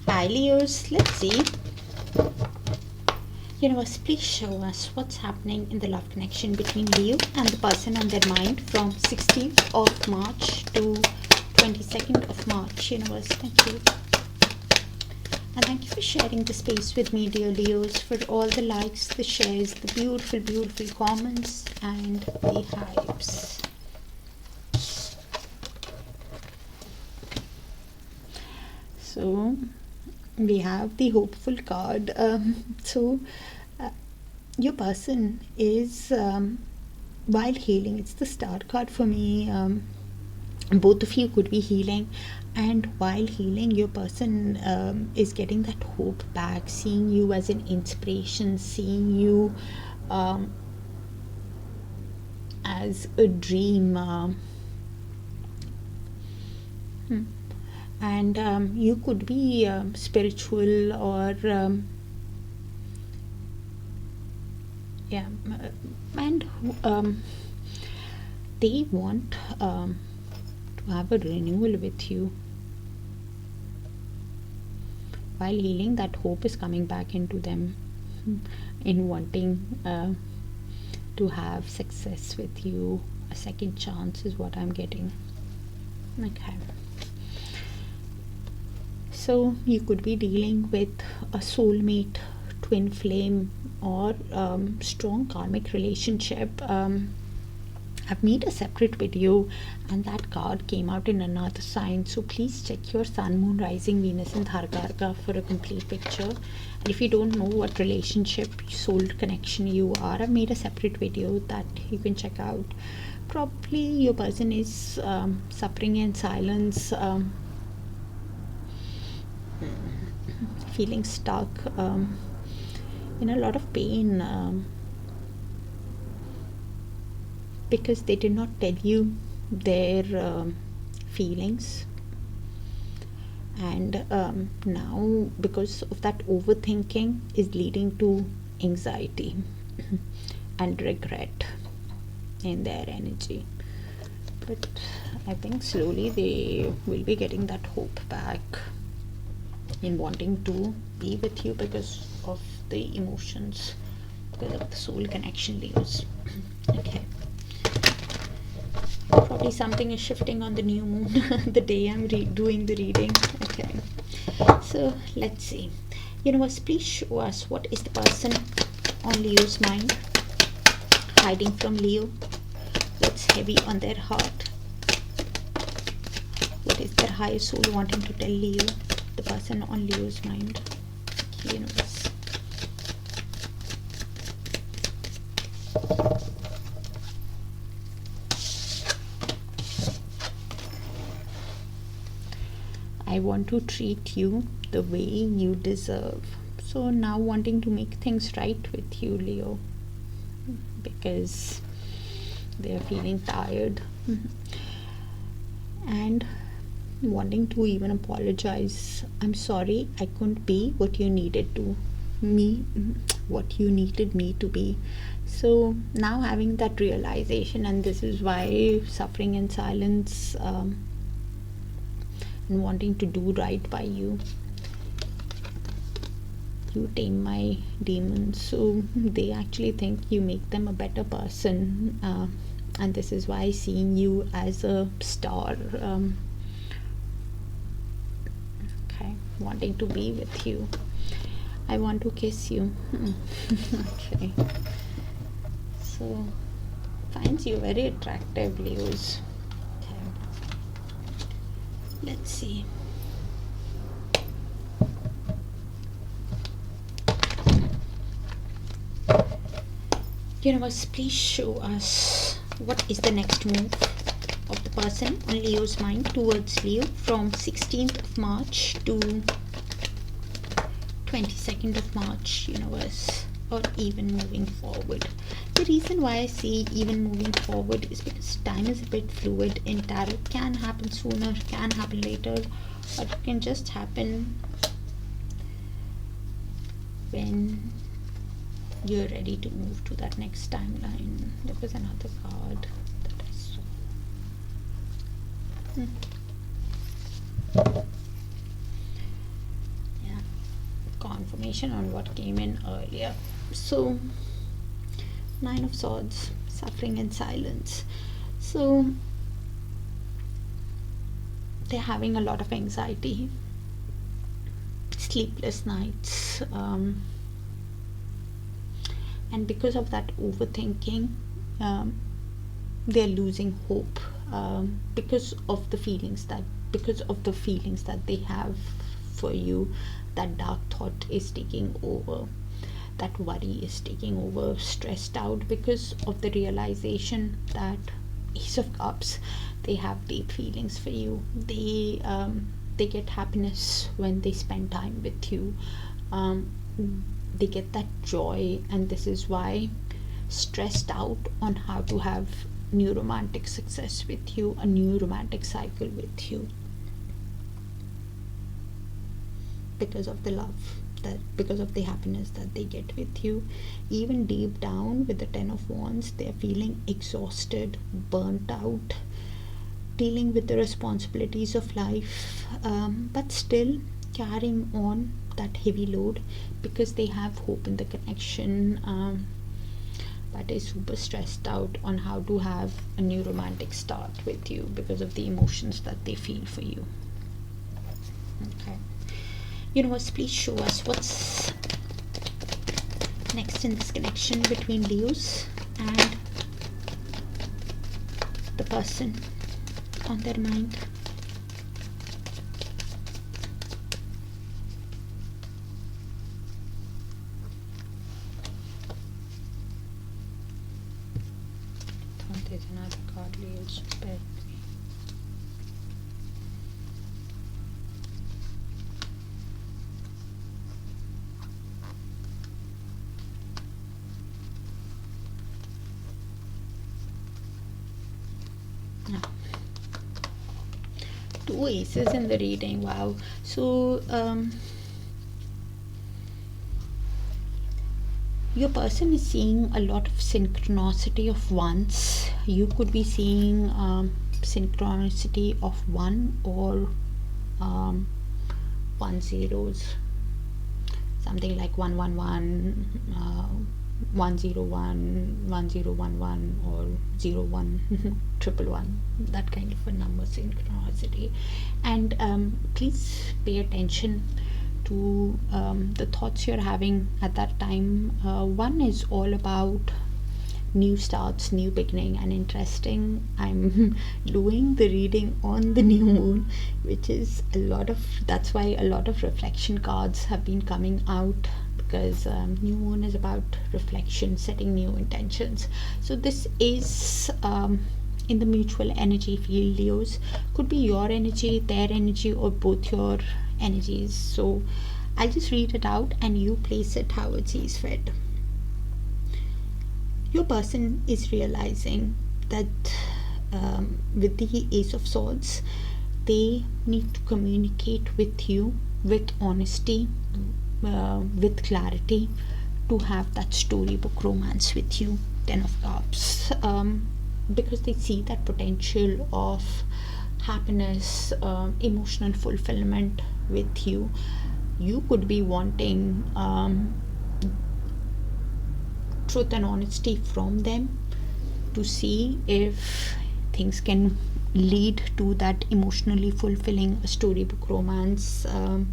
Hi Leos, let's see. Universe, please show us what's happening in the love connection between Leo and the person on their mind from 16th of March to 22nd of March. Universe, thank you. And thank you for sharing the space with me, dear Leos, for all the likes, the shares, the beautiful, beautiful comments, and the hypes. So we have the hopeful card. Your person is, while healing, it's the star card for me. Both of you could be healing, and while healing, your person is getting that hope back, seeing you as an inspiration, seeing you as a dream. And you could be spiritual, or and they want to have a renewal with you. While healing, that hope is coming back into them, in wanting to have success with you. A second chance is what I'm getting. Okay. So you could be dealing with a soulmate, twin flame, or strong karmic relationship. I've made a separate video and that card came out in another sign, so please check your sun, moon, rising, Venus and Darakaraka for a complete picture. And if you don't know what relationship, soul connection you are, I've made a separate video that you can check out. Probably your person is suffering in silence, feeling stuck, in a lot of pain, because they did not tell you their feelings, and now because of that, overthinking is leading to anxiety and regret in their energy. But I think slowly they will be getting that hope back in wanting to be with you because of the emotions, because of the soul connection, Leos. Okay. Probably something is shifting on the new moon the day I'm doing the reading. Okay. So let's see. Universe, please show us what is the person on Leo's mind, hiding from Leo. What's heavy on their heart? What is their higher soul wanting to tell Leo? The person on Leo's mind. Universe. I want to treat you the way you deserve. So now wanting to make things right with you, Leo, because they're feeling tired and wanting to even apologize. I'm sorry I couldn't be what you needed me to be. So now having that realization, and this is why suffering in silence, and wanting to do right by you. You tame my demons, so they actually think you make them a better person, and this is why seeing you as a star. Okay, wanting to be with you. I want to kiss you. Okay, so finds you very attractive, Leos. Okay, let's see. Universe, please show us what is the next move of the person on Leo's mind towards Leo from 16th of March to 22nd of March, universe, or even moving forward. The reason why I say even moving forward is because time is a bit fluid in tarot. Can happen sooner, can happen later, but it can just happen when you're ready to move to that next timeline. There was another card that I saw. Yeah, confirmation on what came in earlier. So 9 of Swords, suffering in silence. So they're having a lot of anxiety, sleepless nights, and because of that overthinking, they're losing hope, because of the feelings that they have for you. That dark thought is taking over, that worry is taking over, stressed out because of the realization that Ace of Cups, they have deep feelings for you. They get happiness when they spend time with you. They get that joy, and this is why stressed out on how to have new romantic success with you, a new romantic cycle with you, because of the love, that because of the happiness that they get with you. Even deep down with the 10 of Wands, they're feeling exhausted, burnt out, dealing with the responsibilities of life, but still carrying on that heavy load because they have hope in the connection, but is super stressed out on how to have a new romantic start with you because of the emotions that they feel for you. Okay, universe, please show us what's next in this connection between Leos and the person on their mind. There's another card, Leos. Bear with me. Now, 2 aces in the reading. Wow. So your person is seeing a lot of synchronicity of ones. You could be seeing synchronicity of 1 or 1 zeros, something like 111, 101, 1011, or 0111, that kind of a number synchronicity. And please pay attention to the thoughts you're having at that time. One is all about new starts, new beginning. And interesting, I'm doing the reading on the new moon, which is that's why a lot of reflection cards have been coming out, because new moon is about reflection, setting new intentions. So this is in the mutual energy field, Leos. Could be your energy, their energy, or both your energies. So I'll just read it out and you place it how it sees fit. Your person is realizing that with the Ace of Swords, they need to communicate with you with honesty, with clarity, to have that storybook romance with you. 10 of Cups, because they see that potential of happiness, emotional fulfillment with you. You could be wanting truth and honesty from them, to see if things can lead to that emotionally fulfilling storybook romance, a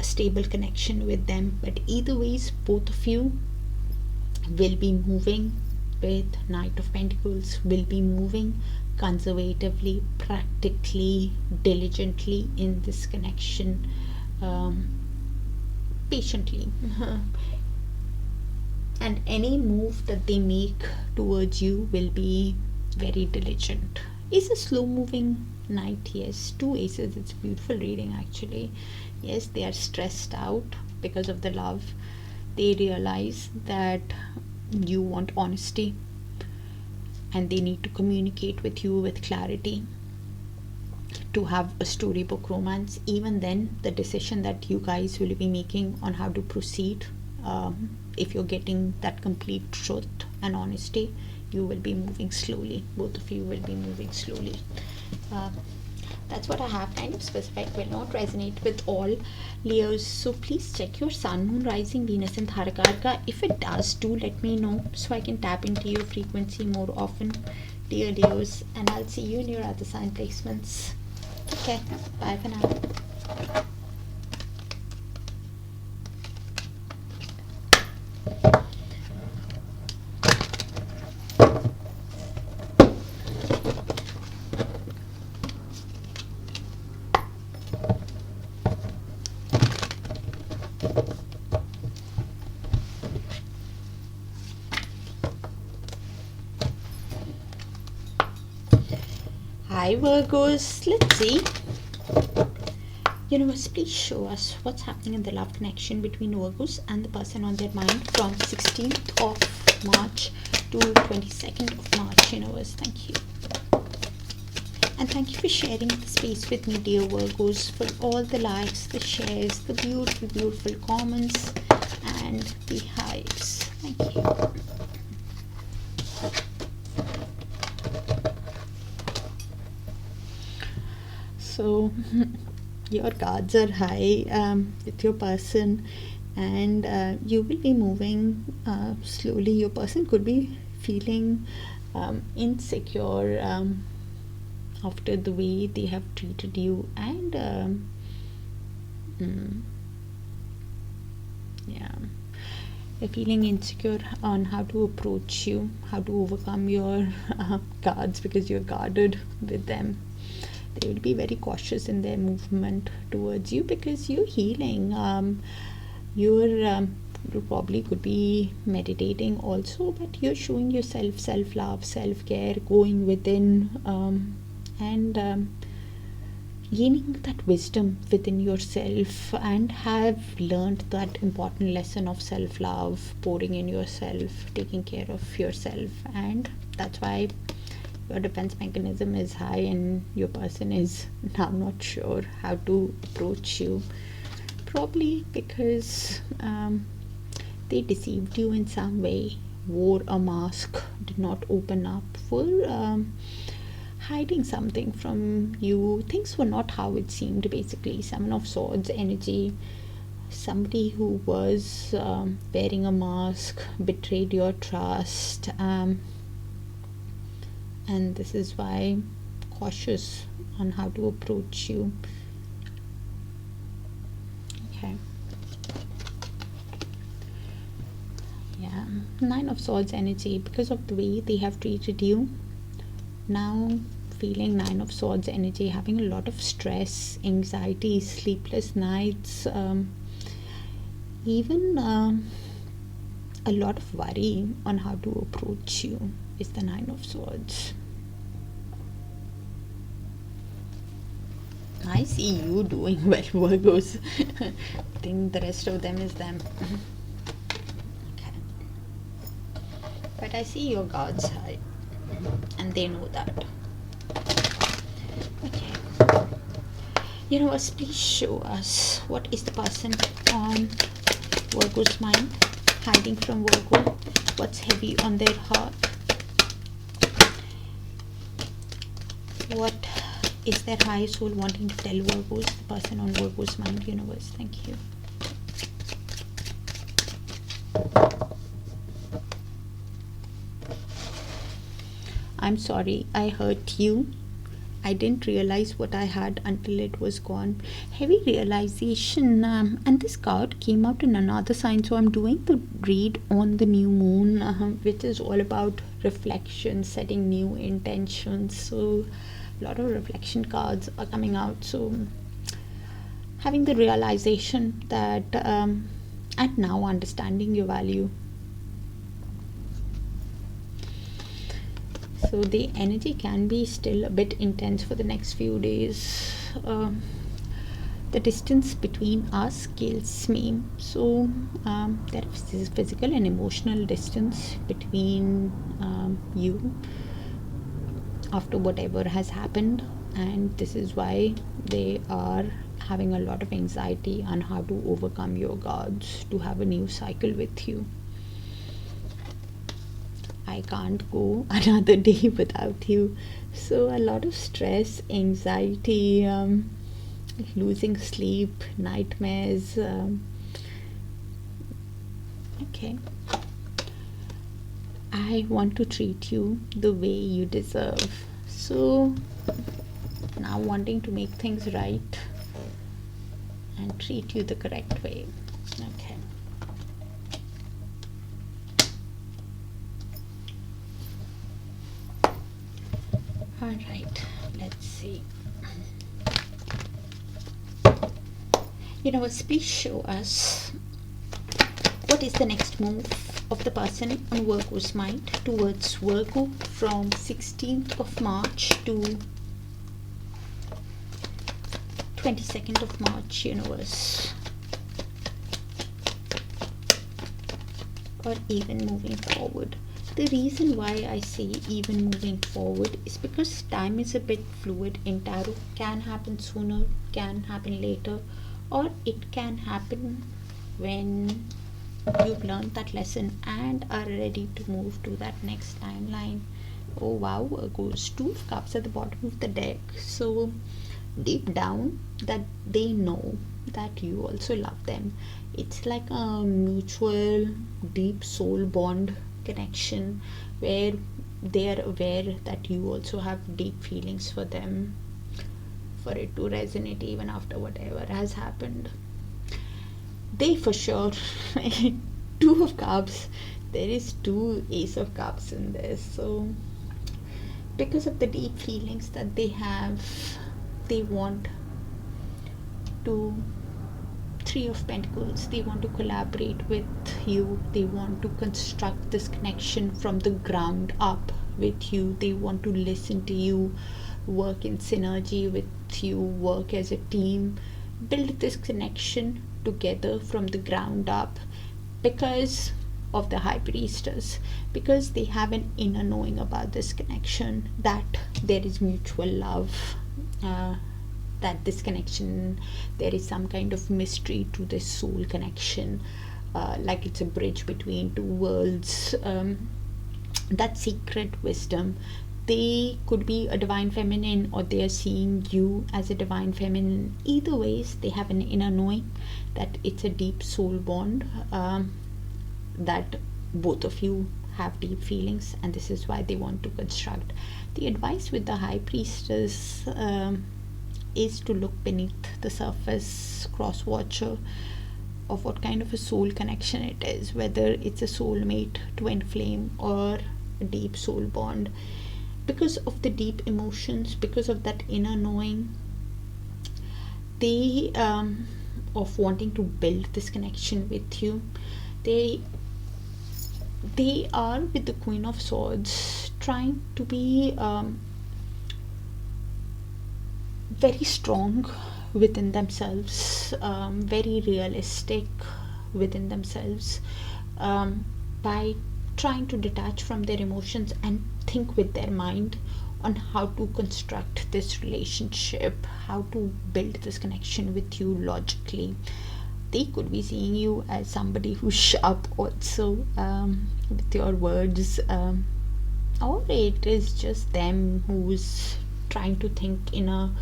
stable connection with them. But either ways, both of you will be moving with Knight of Pentacles, will be moving conservatively, practically, diligently in this connection, patiently. And any move that they make towards you will be very diligent. Is a slow moving Knight, yes. 2 aces, it's a beautiful reading actually. Yes, they are stressed out because of the love. They realize that you want honesty and they need to communicate with you with clarity to have a storybook romance. Even then, the decision that you guys will be making on how to proceed, if you're getting that complete truth and honesty, you will be moving slowly. Both of you will be moving slowly. That's what I have. Kind of specific, will not resonate with all Leos. So please check your sun, moon, rising, Venus in Darakaraka. If it does, do let me know so I can tap into your frequency more often, dear Leos. And I'll see you in your other sign placements. Okay, bye for now. Hi Virgos, let's see. Universe, please show us what's happening in the love connection between Virgos and the person on their mind from 16th of March to 22nd of March. Universe, thank you. And thank you for sharing the space with me, dear Virgos, for all the likes, the shares, the beautiful, beautiful comments, and the hives. Thank you. So your cards are high with your person, and you will be moving slowly. Your person could be feeling insecure after the way they have treated you, and yeah, they're feeling insecure on how to approach you, how to overcome your cards, because you're guarded with them. They will be very cautious in their movement towards you because you're healing. You probably could be meditating also, but you're showing yourself self-love, self-care, going within, and gaining that wisdom within yourself, and have learned that important lesson of self-love, pouring in yourself, taking care of yourself. And that's why your defense mechanism is high and your person is now not sure how to approach you, probably because they deceived you in some way, wore a mask, did not open up, were hiding something from you. Things were not how it seemed, basically. 7 of Swords energy. Somebody who was wearing a mask betrayed your trust, and this is why cautious on how to approach you. Okay, yeah, Yeah, Nine of Swords energy, because of the way they have treated you. Now feeling Nine of Swords energy, having a lot of stress, anxiety, sleepless nights, even a lot of worry on how to approach you is the Nine of Swords. I see you doing well, Virgos. I think the rest of them is them. Okay. But I see your God's side, and they know that. Okay. Universe, please show us what is the person on Virgo's mind, hiding from Virgo, what's heavy on their heart, what is their high soul wanting to tell Virgos, the person on Virgo's mind. Universe, thank you. I'm sorry I hurt you. I didn't realize what I had until it was gone. Heavy realization. And this card came out in another sign. So I'm doing the read on the new moon, which is all about reflection, setting new intentions. So a lot of reflection cards are coming out. So having the realization that and now understanding your value. So the energy can be still a bit intense for the next few days. The distance between us scales me. So there is physical and emotional distance between you after whatever has happened, and this is why they are having a lot of anxiety on how to overcome your guards to have a new cycle with you. I can't go another day without you. So a lot of stress, anxiety, losing sleep, nightmares. Okay. I want to treat you the way you deserve. So now wanting to make things right and treat you the correct way. Okay. Alright, let's see. Universe, please show us what is the next move of the person on Virgo's mind towards Virgo from 16th of March to 22nd of March, Universe. Or even moving forward. The reason why I say even moving forward is because time is a bit fluid in tarot. Can happen sooner, can happen later, or it can happen when you've learned that lesson and are ready to move to that next timeline. Oh wow, Virgos, Two of Cups at the bottom of the deck. So deep down that they know that you also love them. It's like a mutual deep soul bond connection where they are aware that you also have deep feelings for them, for it to resonate even after whatever has happened. They for sure Two of Cups, there is two Ace of Cups in this. So because of the deep feelings that they have, they want to Three of Pentacles, they want to collaborate with you, they want to construct this connection from the ground up with you, they want to listen to you, work in synergy with you, work as a team, build this connection together from the ground up because of the High Priestess, because they have an inner knowing about this connection, that there is mutual love, that this connection, there is some kind of mystery to this soul connection, like it's a bridge between two worlds, that secret wisdom. They could be a divine feminine or they are seeing you as a divine feminine. Either ways, they have an inner knowing that it's a deep soul bond, that both of you have deep feelings, and this is why they want to construct. The advice with the High Priestess is to look beneath the surface, cross watcher, of what kind of a soul connection it is, whether it's a soulmate, twin flame, or a deep soul bond. Because of the deep emotions, because of that inner knowing, they of wanting to build this connection with you, they are with the Queen of Swords trying to be very strong within themselves, very realistic within themselves, by trying to detach from their emotions and think with their mind on how to construct this relationship, how to build this connection with you logically. They could be seeing you as somebody who's sharp also, with your words, or it is just them who's trying to think in a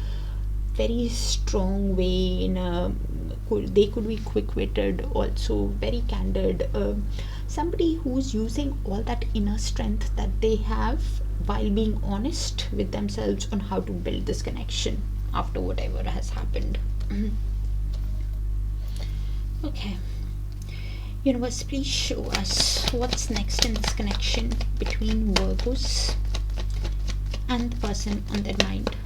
very strong way. They could be quick-witted also, very candid, somebody who's using all that inner strength that they have while being honest with themselves on how to build this connection after whatever has happened. Okay, universe, please show us what's next in this connection between Virgos and the person on their mind.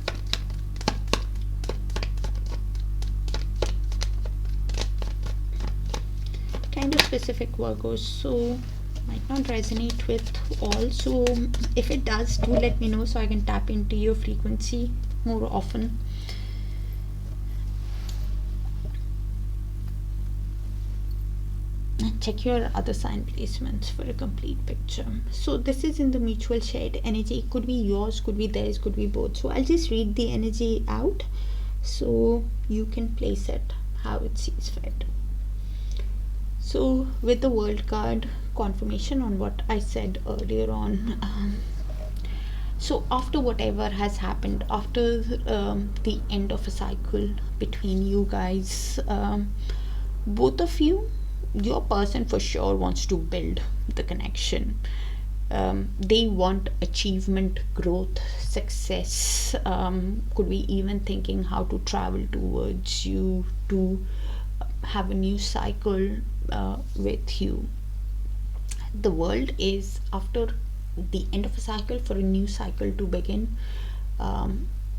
Kind of specific, Virgos, so might not resonate with all, so if it does, do let me know so I can tap into your frequency more often. And check your other sign placements for a complete picture. So this is in the mutual shared energy. It could be yours, could be theirs, could be both. So I'll just read the energy out so you can place it how it sees fit. So with the World card, confirmation on what I said earlier on. So after whatever has happened, after the end of a cycle between you guys, both of you, your person for sure wants to build the connection. They want achievement, growth, success. Could be even thinking how to travel towards you, to have a new cycle with you. The world is after the end of a cycle for a new cycle to begin,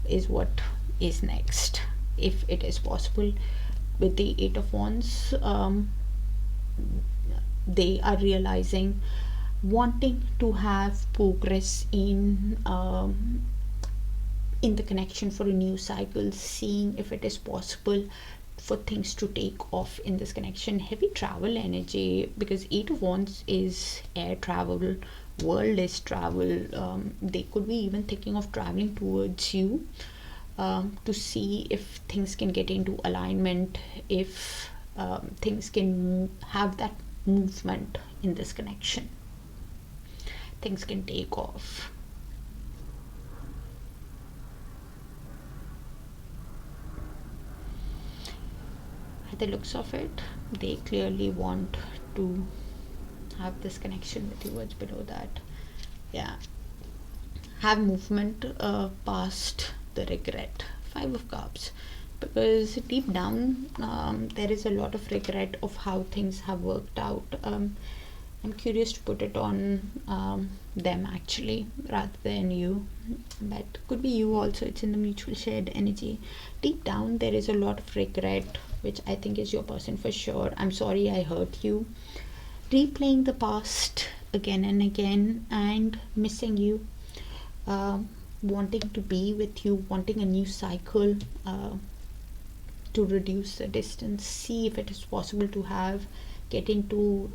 is what is next, if it is possible. With the Eight of Wands, they are realizing, wanting to have progress in the connection for a new cycle, seeing if it is possible for things to take off in this connection. Heavy travel energy, because Eight of Wands is air travel, world is travel. They could be even thinking of traveling towards you, to see if things can get into alignment, if things can have that movement in this connection, things can take off. At the looks of it, they clearly want to have this connection with you. What's below that? Yeah, have movement past the regret. Five of Cups, because deep down there is a lot of regret of how things have worked out. I'm curious to put it on them actually rather than you, but could be you also. It's in the mutual shared energy. Deep down there is a lot of regret, which I think is your person for sure. I'm sorry I hurt you. Replaying the past again and again and missing you, wanting to be with you, wanting a new cycle, to reduce the distance, see if it is possible to get into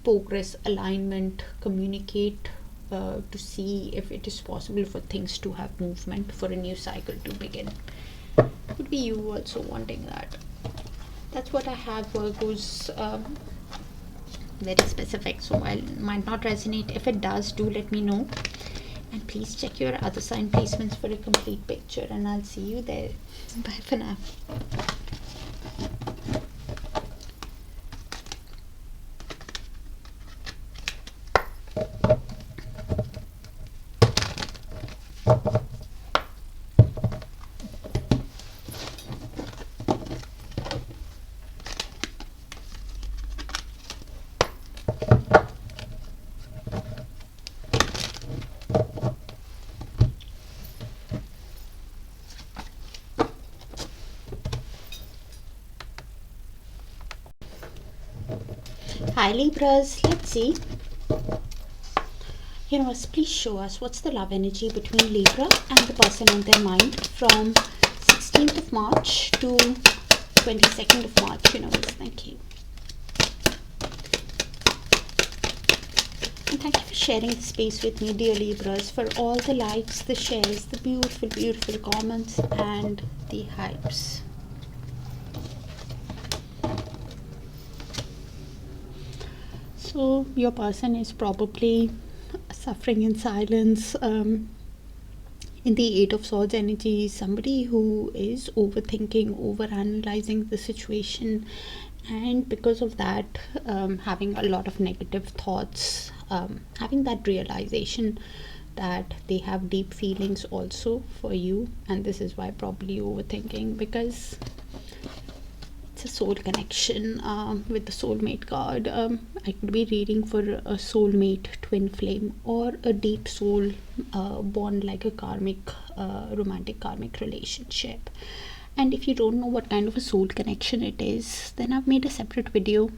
progress, alignment, communicate, to see if it is possible for things to have movement, for a new cycle to begin. Could be you also wanting that. That's what I have, Virgos. Very specific, so while it might not resonate, if it does, do let me know. And please check your other sign placements for a complete picture, and I'll see you there. Bye for now. Hi Libras, let's see. Universe, please show us what's the love energy between Libra and the person on their mind from 16th of March to 22nd of March. Universe, thank you. And thank you for sharing the space with me, dear Libras, for all the likes, the shares, the beautiful, beautiful comments, and the hypes. So your person is probably suffering in silence. In the Eight of Swords energy, somebody who is overthinking, overanalyzing the situation, and because of that, having a lot of negative thoughts, having that realization that they have deep feelings also for you, and this is why probably overthinking, because a soul connection with the soulmate card. I could be reading for a soulmate twin flame or a deep soul bond, like a karmic romantic karmic relationship. And if you don't know what kind of a soul connection it is, then I've made a separate video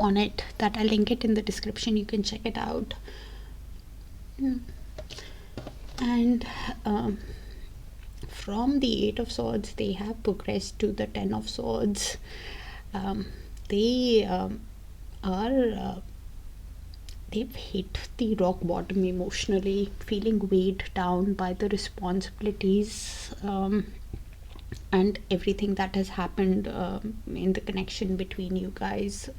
on it that I'll link it in the description. You can check it out. And from the Eight of Swords, they have progressed to the Ten of Swords. They they've hit the rock bottom emotionally, feeling weighed down by the responsibilities and everything that has happened in the connection between you guys.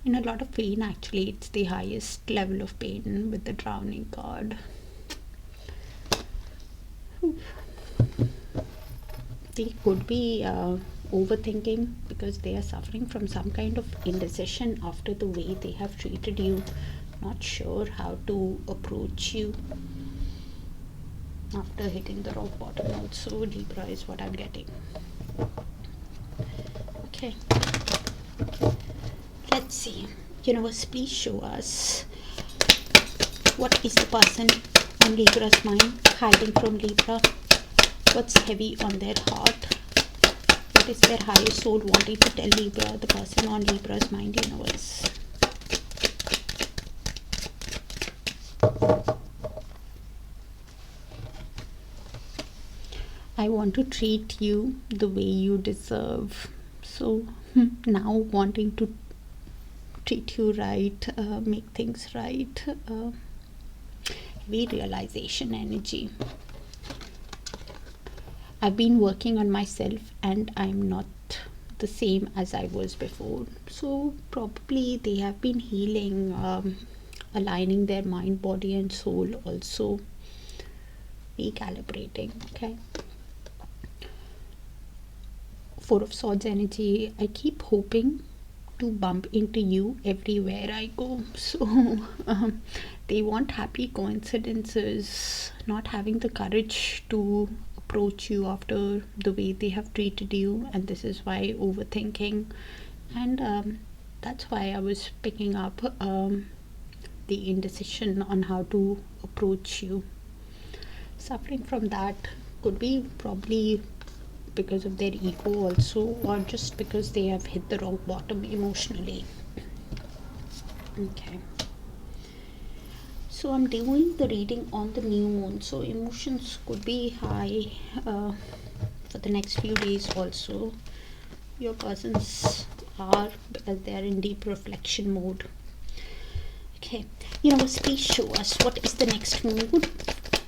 In a lot of pain, actually. It's the highest level of pain with the drowning card. They could be overthinking because they are suffering from some kind of indecision after the way they have treated you, not sure how to approach you after hitting the rock bottom. Also, Libra is what I'm getting. Okay, let's see. Universe, please show us what is the person on Libra's mind hiding from Libra. What's heavy on their heart? What is their higher soul wanting to tell Libra, the person on Libra's mind, universe? I want to treat you the way you deserve. So now wanting to treat you right, make things right. Realization energy. I've been working on myself and I'm not the same as I was before. So probably they have been healing, aligning their mind, body and soul, also recalibrating. Okay. Four of Swords energy. I keep hoping to bump into you everywhere I go. So they want happy coincidences, not having the courage to approach you after the way they have treated you, and this is why overthinking. And that's why I was picking up the indecision on how to approach you. Suffering from that could be probably because of their ego also, or just because they have hit the rock bottom emotionally. Okay, so I'm doing the reading on the new moon, so emotions could be high for the next few days also. Your persons are, because they are in deep reflection mode. Okay, please show us what is the next mood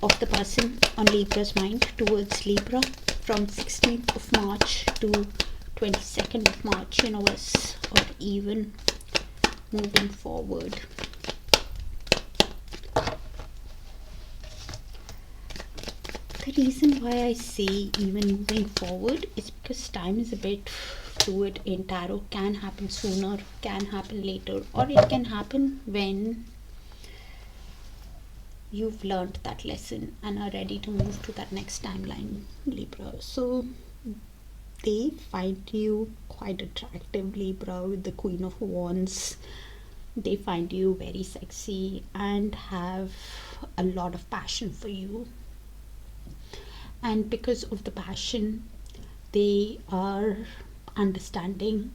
of the person on Libra's mind towards Libra from 16th of March to 22nd of March, universe, or even moving forward. The reason why I say even moving forward is because time is a bit fluid in tarot. Can happen sooner, can happen later, or it can happen when you've learned that lesson and are ready to move to that next timeline, Libra. So they find you quite attractive, Libra, with the Queen of Wands. They find you very sexy and have a lot of passion for you. And because of the passion, they are understanding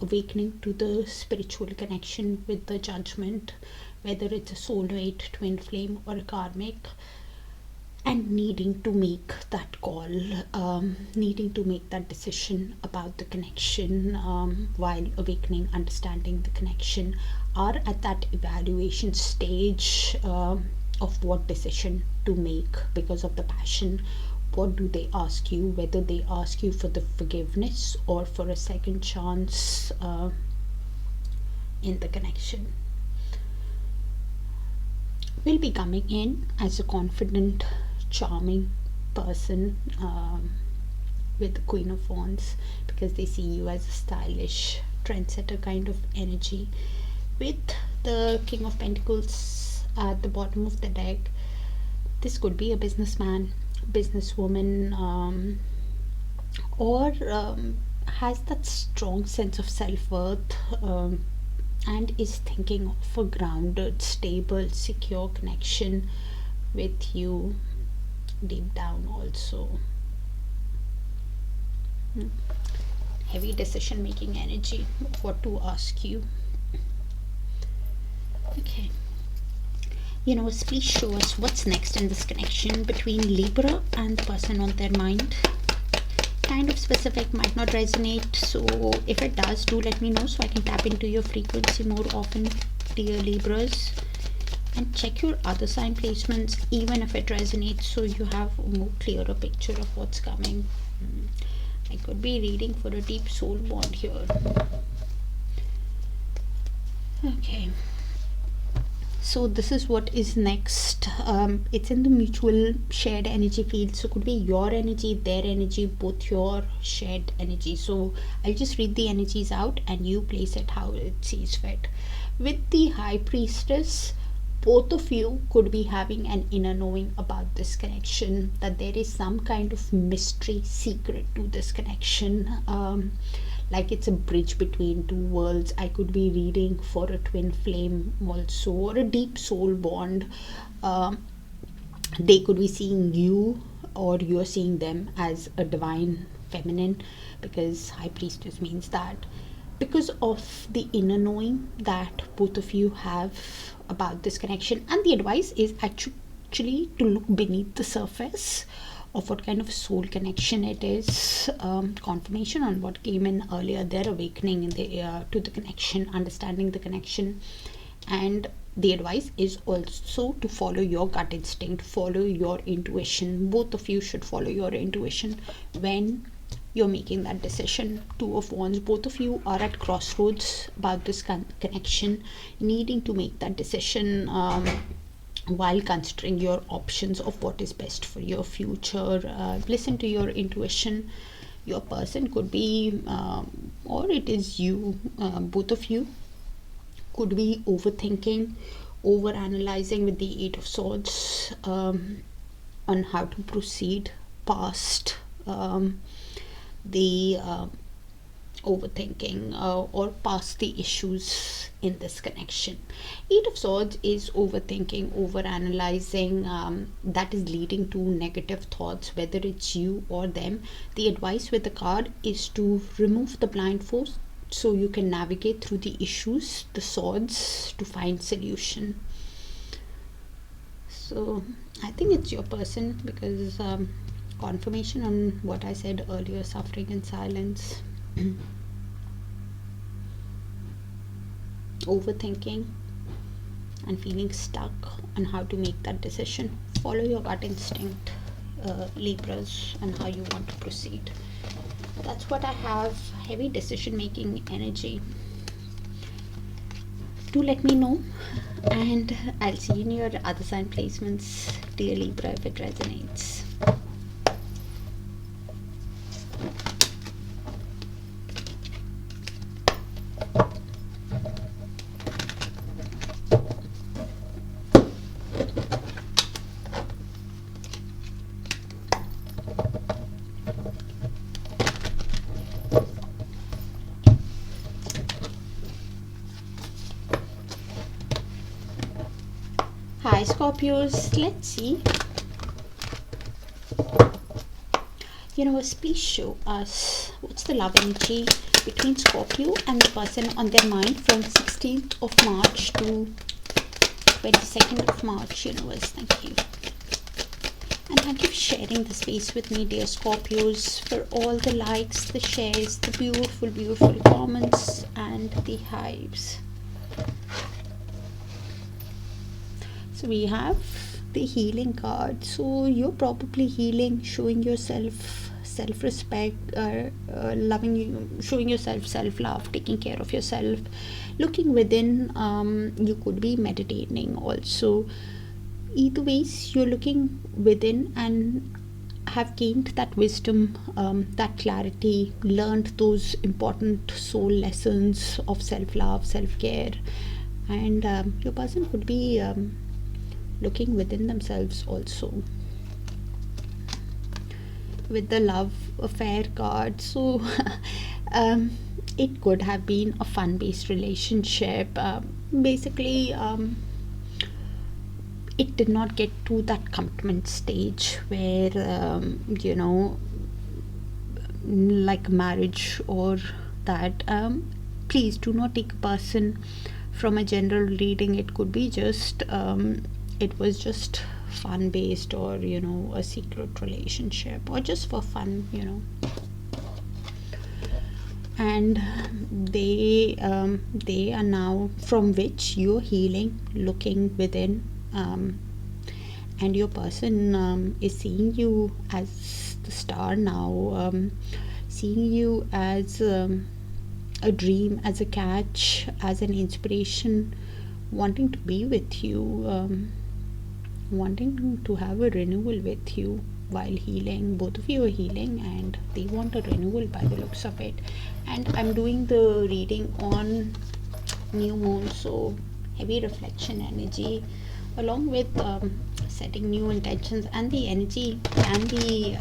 awakening to the spiritual connection with the judgment, whether it's a soulmate, twin flame, or a karmic, and needing to make that call, needing to make that decision about the connection, while awakening, understanding the connection, are at that evaluation stage of what decision to make because of the passion. What do they ask you? Whether they ask you for the forgiveness or for a second chance in the connection. Will be coming in as a confident, charming person with the Queen of Wands, because they see you as a stylish trendsetter kind of energy. With the King of Pentacles at the bottom of the deck, this could be a businessman, businesswoman, or has that strong sense of self-worth, and is thinking of a grounded, stable, secure connection with you deep down also. Heavy decision making energy, what to ask you. Okay, universe, please show us what's next in this connection between Libra and the person on their mind. Kind of specific, might not resonate, so if it does, do let me know so I can tap into your frequency more often, dear Libras. And check your other sign placements, even if it resonates, so you have a more clearer picture of what's coming. I could be reading for a deep soul bond here. Okay, so this is what is next. It's in the mutual shared energy field, so it could be your energy, their energy, both your shared energy. So I'll just read the energies out and you place it how it sees fit. With the High Priestess, both of you could be having an inner knowing about this connection, that there is some kind of mystery, secret to this connection, like it's a bridge between two worlds. I could be reading for a twin flame also, or a deep soul bond. They could be seeing you, or you're seeing them as a divine feminine, because High Priestess means that, because of the inner knowing that both of you have about this connection. And the advice is actually to look beneath the surface of what kind of soul connection it is. Confirmation on what came in earlier, their awakening in the to the connection, understanding the connection. And the advice is also to follow your gut instinct, follow your intuition. Both of you should follow your intuition when you're making that decision. Two of Wands, both of you are at crossroads about this connection, needing to make that decision while considering your options of what is best for your future. Listen to your intuition. Your person could be, or it is you, both of you could be overthinking, over analyzing with the Eight of Swords, on how to proceed past the overthinking or past the issues in this connection. Eight of Swords is overthinking, over analyzing, that is leading to negative thoughts, whether it's you or them. The advice with the card is to remove the blindfold so you can navigate through the issues, the swords, to find solution. So I think it's your person, because confirmation on what I said earlier, suffering in silence, overthinking, and feeling stuck on how to make that decision. Follow your gut instinct, Libras, and how you want to proceed. That's what I have. Heavy decision making energy. Do let me know, and I'll see you in your other sign placements, dear Libra, if it resonates. Hi Scorpios, let's see. Universe, please show us what's the love energy between Scorpio and the person on their mind from 16th of March to 22nd of March, universe. Thank you. And thank you for sharing the space with me, dear Scorpios, for all the likes, the shares, the beautiful, beautiful comments, and the hives. So we have the healing card. So you're probably healing, showing yourself self-respect, loving you, showing yourself self-love, taking care of yourself, looking within. You could be meditating also. Either ways, you're looking within and have gained that wisdom, that clarity, learned those important soul lessons of self-love, self-care, and your person could be looking within themselves also. With the love affair card, so it could have been a fun-based relationship. Basically, it did not get to that commitment stage where like marriage or that. Please do not take a person from a general reading. It could be just it was just fun based, or a secret relationship, or just for fun, and they are now, from which you're healing, looking within, and your person is seeing you as the star now, seeing you as a dream, as a catch, as an inspiration, wanting to be with you, wanting to have a renewal with you while healing. Both of you are healing and they want a renewal by the looks of it. And I'm doing the reading on new moon, so heavy reflection energy, along with setting new intentions, and the energy can be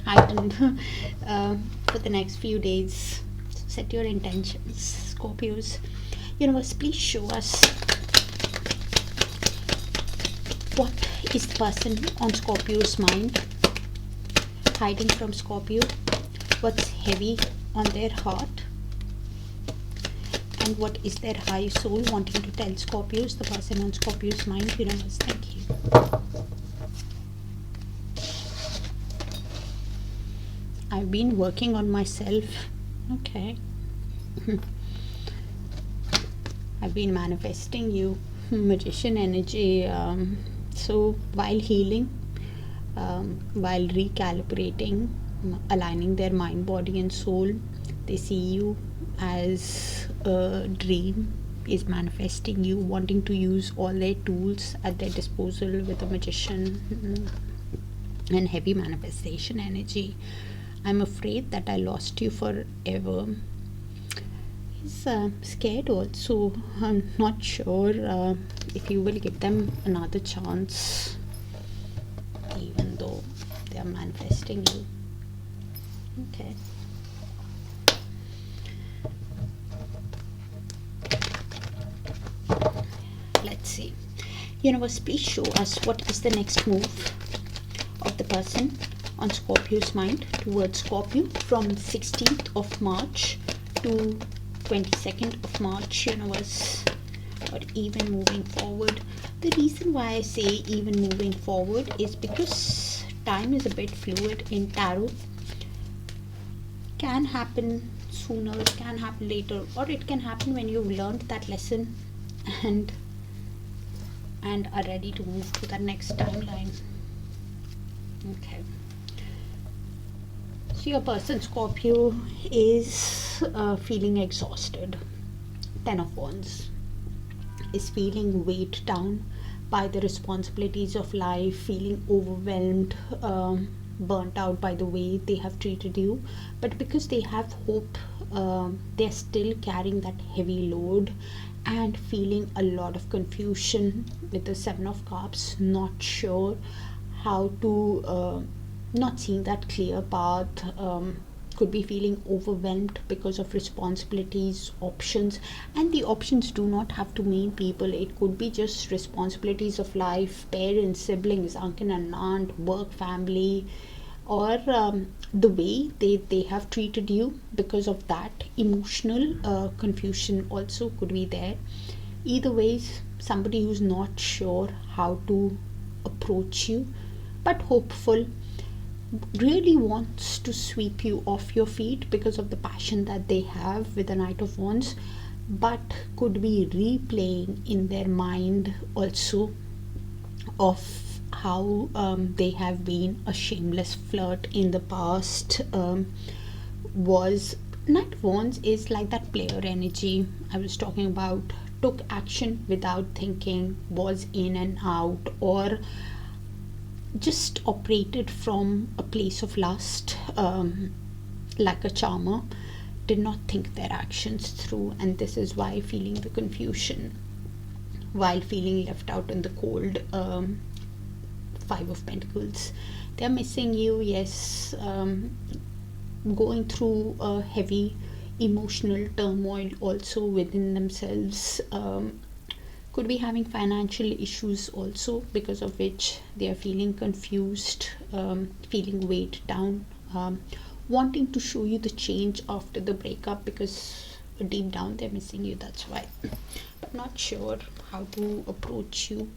heightened for the next few days. So set your intentions, Scorpios. Universe, please show us what is the person on Scorpio's mind, hiding from Scorpio, what's heavy on their heart, and what is their high soul wanting to tell Scorpios, the person on Scorpio's mind. Universe, thank you. I've been working on myself. Okay. I've been manifesting you. Magician energy. So while healing, while recalibrating, aligning their mind, body and soul, they see you as a dream, is manifesting you, wanting to use all their tools at their disposal with a magician and heavy manifestation energy. I'm afraid that I lost you forever. He's scared also. I'm not sure if you will give them another chance, even though they are manifesting you. Okay. Let's see. Universe, please show us what is the next move of the person on Scorpio's mind towards Scorpio from 16th of March to 22nd of March, universe, or even moving forward. The reason why I say even moving forward is because time is a bit fluid in tarot. Can happen sooner, it can happen later, or it can happen when you've learned that lesson and are ready to move to the next timeline. Okay. So your person Scorpio is feeling exhausted. 10 of Wands is feeling weighed down by the responsibilities of life, feeling overwhelmed, burnt out by the way they have treated you. But because they have hope, they're still carrying that heavy load and feeling a lot of confusion with the 7 of Cups, not sure how to, not seeing that clear path, could be feeling overwhelmed because of responsibilities, options, and the options do not have to mean people. It could be just responsibilities of life, parents, siblings, uncle and aunt, work, family, or the way they have treated you. Because of that, emotional confusion also could be there. Either ways, somebody who's not sure how to approach you, but hopeful, really wants to sweep you off your feet because of the passion that they have with the Knight of Wands, but could be replaying in their mind also of how they have been a shameless flirt in the past. Was Knight of Wands is like that player energy I was talking about, took action without thinking, was in and out, or just operated from a place of lust, like a charmer, did not think their actions through, and this is why feeling the confusion while feeling left out in the cold. Five of Pentacles, they're missing you, yes. Going through a heavy emotional turmoil also within themselves. Could be having financial issues also, because of which they are feeling confused, feeling weighed down, wanting to show you the change after the breakup, because deep down they're missing you, that's why. But not sure how to approach you.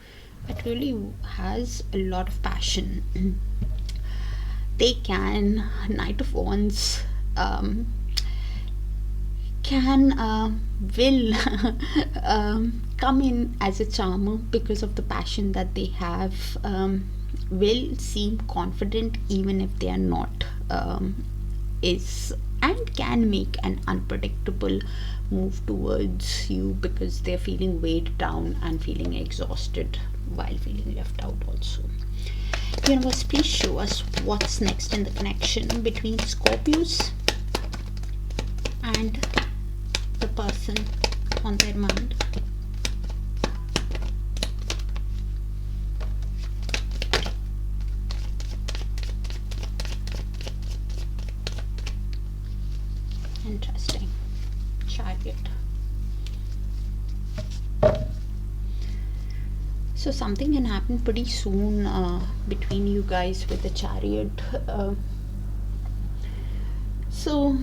It really has a lot of passion. They can, Knight of Wands, will come in as a charmer because of the passion that they have, will seem confident even if they are not, is, and can make an unpredictable move towards you because they're feeling weighed down and feeling exhausted while feeling left out also. Universe, please show us what's next in the connection between Scorpios and the person on their mind. Interesting. Chariot. So something can happen pretty soon between you guys with the Chariot. So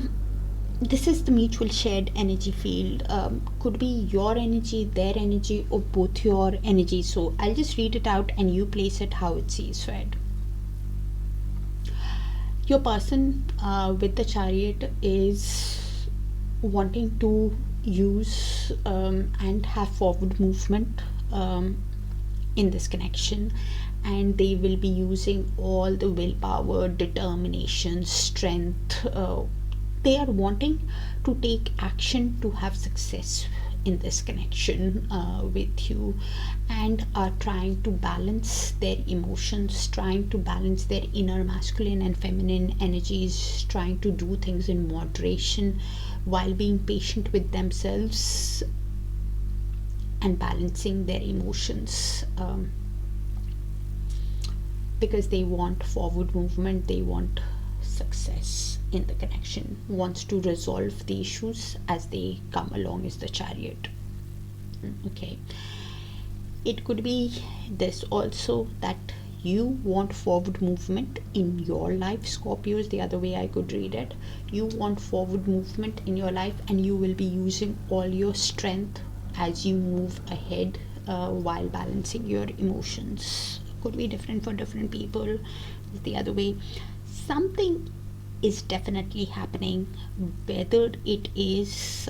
this is the mutual shared energy field. Could be your energy, their energy, or both your energy. So I'll just read it out and you place it how it sees fit. Your person with the Chariot is wanting to use and have forward movement in this connection, and they will be using all the willpower, determination, strength. They are wanting to take action to have success in this connection with you, and are trying to balance their emotions, trying to balance their inner masculine and feminine energies, trying to do things in moderation while being patient with themselves and balancing their emotions, because they want forward movement, they want success in the connection, wants to resolve the issues as they come along, is the Chariot. Okay, it could be this also, that you want forward movement in your life. Scorpio is the other way I could read it. You want forward movement in your life, and you will be using all your strength as you move ahead while balancing your emotions. Could be different for different people. The other way, something is definitely happening, whether it is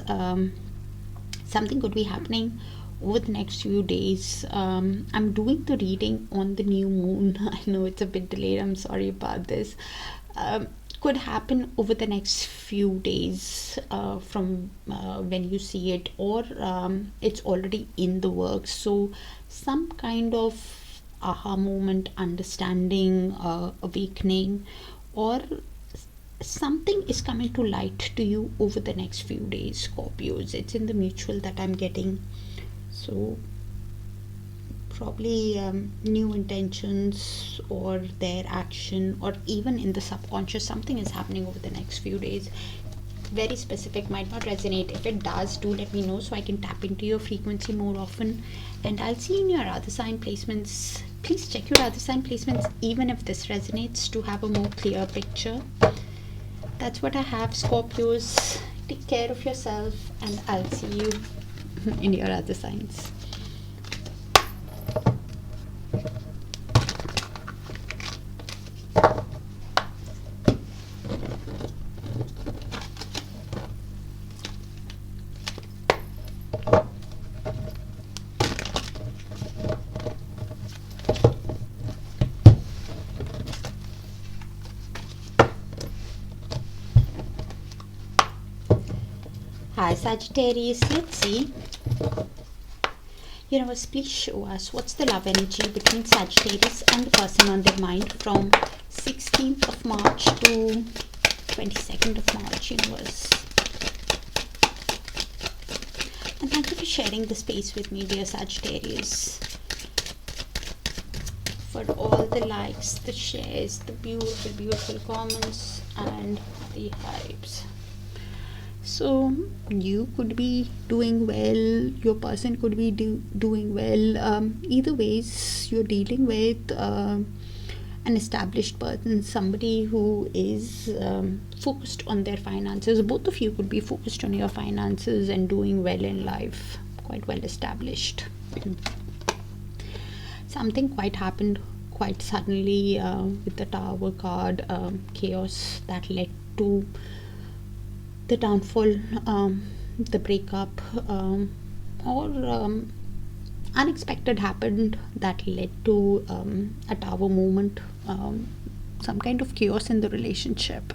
something could be happening over the next few days. I'm doing the reading on the new moon. I know it's a bit delayed, I'm sorry about this. Could happen over the next few days from when you see it, or it's already in the works. So some kind of aha moment, understanding, awakening, or something is coming to light to you over the next few days, Scorpios. It's in the mutual that I'm getting. So probably new intentions, or their action, or even in the subconscious, something is happening over the next few days. Very specific, might not resonate. If it does, do let me know so I can tap into your frequency more often. And I'll see you in your other sign placements. Please check your other sign placements even if this resonates to have a more clear picture. That's what I have, Scorpios. Take care of yourself and I'll see you in your other signs. Hi Sagittarius, let's see. Universe, please show us what's the love energy between Sagittarius and the person on their mind from 16th of March to 22nd of March, universe. And thank you for sharing the space with me, dear Sagittarius. For all the likes, the shares, the beautiful, beautiful comments and the hypes. So you could be doing well, your person could be doing well. Either ways, you're dealing with an established person, somebody who is focused on their finances. Both of you could be focused on your finances and doing well in life, quite well established. Something quite happened quite suddenly with the Tower card, chaos that led to the downfall, the breakup, or unexpected happened that led to a Tower moment, some kind of chaos in the relationship.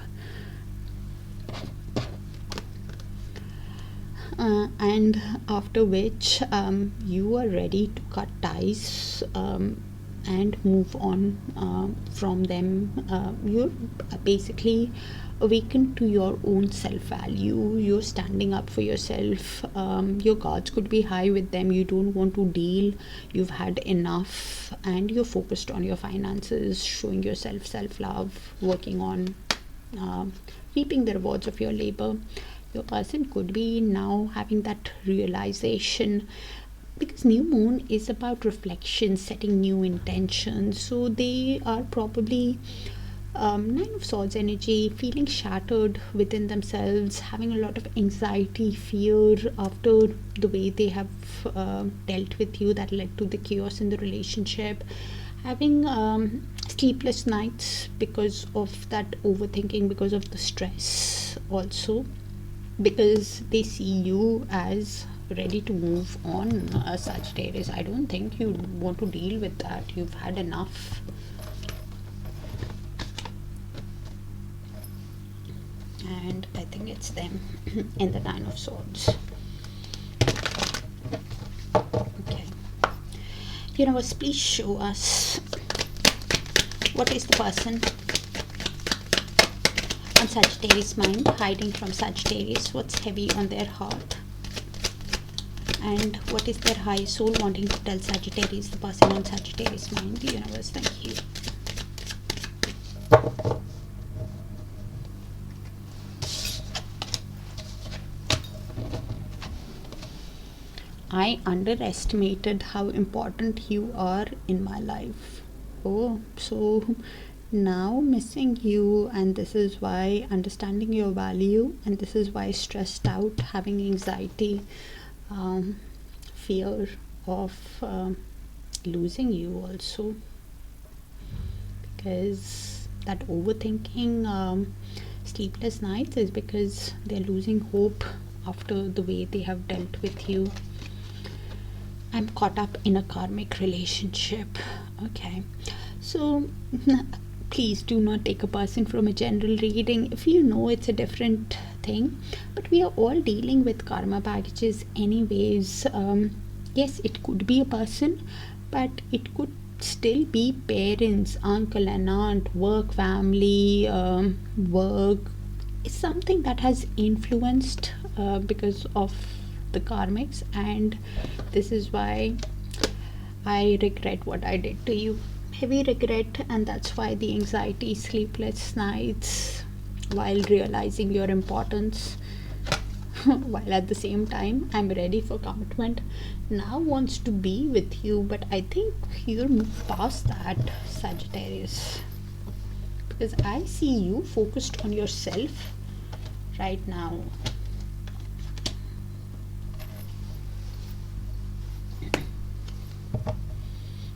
And after which you are ready to cut ties and move on from them. You're basically awakened to your own self-value. You're standing up for yourself. Your guards could be high with them. You don't want to deal. You've had enough and you're focused on your finances, showing yourself self-love, working on reaping the rewards of your labor. Your person could be now having that realization, because new moon is about reflection, setting new intentions. So they are probably Nine of Swords energy, feeling shattered within themselves, having a lot of anxiety, fear after the way they have dealt with you that led to the chaos in the relationship, having sleepless nights because of that overthinking, because of the stress also, because they see you as ready to move on, Sagittarius. I don't think you want to deal with that. You've had enough. And I think it's them in the Nine of Swords. Okay. Universe, please show us what is the person on Sagittarius' mind, hiding from Sagittarius, what's heavy on their heart, and what is their high soul wanting to tell Sagittarius, the person on Sagittarius' mind. Universe, thank you. I underestimated how important you are in my life. Oh, so now missing you, and this is why understanding your value, and this is why stressed out, having anxiety, fear of losing you also, because that overthinking, sleepless nights is because they're losing hope after the way they have dealt with you. I'm caught up in a karmic relationship. Okay, so please do not take a person from a general reading if you know it's a different thing, but we are all dealing with karma packages anyways. Yes, it could be a person, but it could still be parents, uncle and aunt, work, family, work. It's something that has influenced because of the karmics, and this is why I regret what I did to you. Heavy regret, and that's why the anxiety, sleepless nights while realizing your importance. while at the same time I'm ready for commitment, now wants to be with you. But I think you'll move past that, Sagittarius, because I see you focused on yourself right now.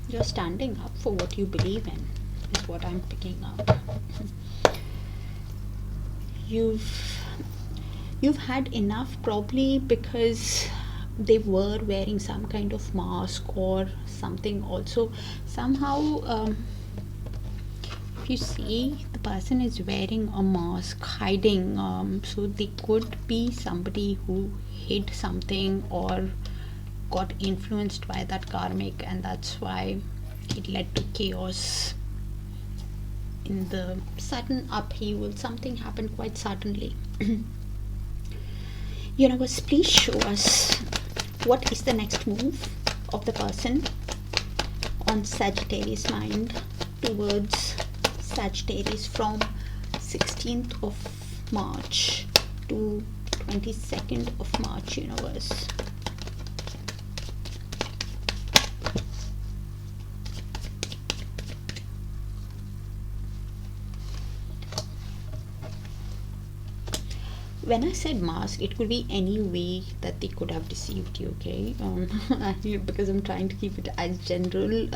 You're standing up for what you believe in, is what I'm picking up. You've had enough, probably because they were wearing some kind of mask or something. Also, somehow, if you see, the person is wearing a mask, hiding, so they could be somebody who hid something or got influenced by that karmic, and that's why it led to chaos. In the sudden upheaval, something happened quite suddenly. Universe, please show us what is the next move of the person on Sagittarius mind towards Sagittarius from 16th of March to 22nd of March, universe. When I said mask, it could be any way that they could have deceived you, okay? Because I'm trying to keep it as general,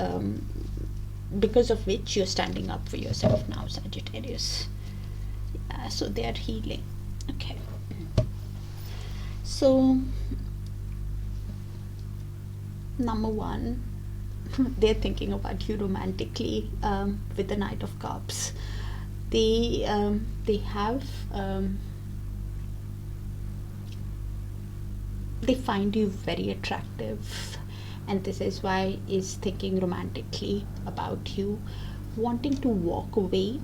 because of which you're standing up for yourself now, Sagittarius. So they are healing. Okay. So, number one, they're thinking about you romantically with the Knight of Cups. They have... they find you very attractive, and this is why is thinking romantically about you, wanting to walk away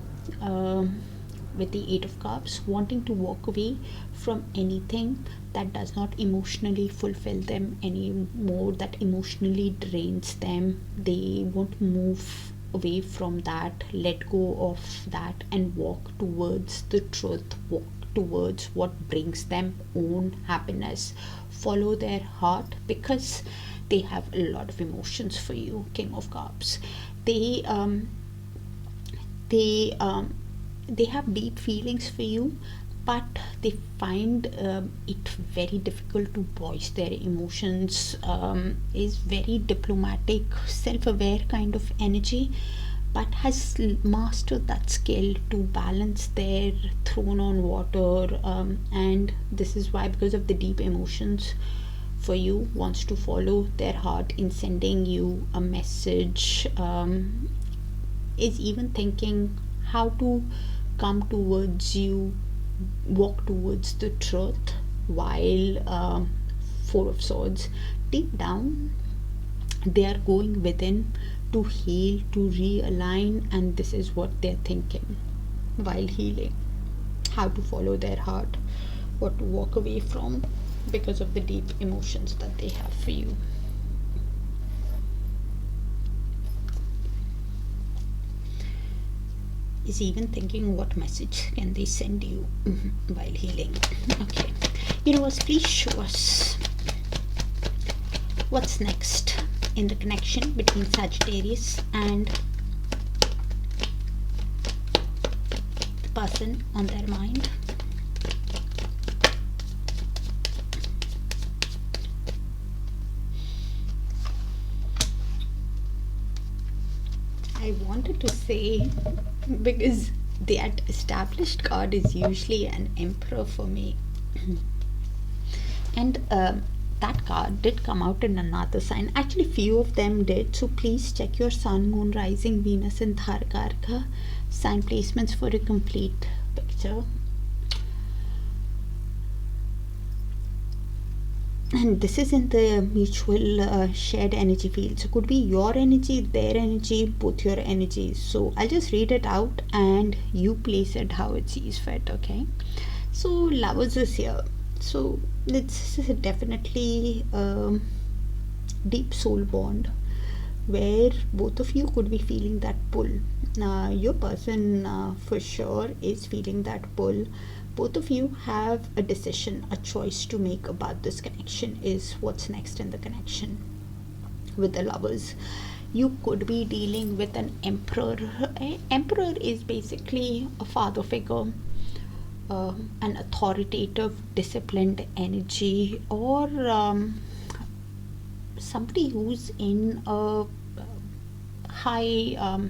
with the Eight of Cups, wanting to walk away from anything that does not emotionally fulfill them anymore, that emotionally drains them. They want to move away from that, let go of that, and walk towards the truth, walk towards what brings them own happiness, follow their heart, because they have a lot of emotions for you, King of Cups. They have deep feelings for you, but they find it very difficult to voice their emotions. Is very diplomatic, self-aware kind of energy, but has mastered that skill to balance their throne on water, and this is why, because of the deep emotions for you, wants to follow their heart in sending you a message, is even thinking how to come towards you, walk towards the truth, while Four of Swords, deep down they are going within to heal, to realign, and this is what they're thinking while healing, how to follow their heart, what to walk away from, because of the deep emotions that they have for you. Is even thinking what message can they send you while healing. Okay, universe, please show us what's next in the connection between Sagittarius and the person on their mind. I wanted to say, because that established card is usually an Emperor for me, and that card did come out in another sign. Actually, few of them did. So please check your Sun, Moon, Rising, Venus, and Darakaraka sign placements for a complete picture. And this is in the mutual shared energy field. So could be your energy, their energy, both your energies. So I'll just read it out and you place it how it sees fit. Okay. So Lovers is here. So this is definitely a deep soul bond where both of you could be feeling that pull. Your person for sure is feeling that pull, both of you have a decision, a choice to make about this connection. Is what's next in the connection with the Lovers. You could be dealing with an emperor. Emperor is basically a father figure, an authoritative, disciplined energy, or somebody who's in a high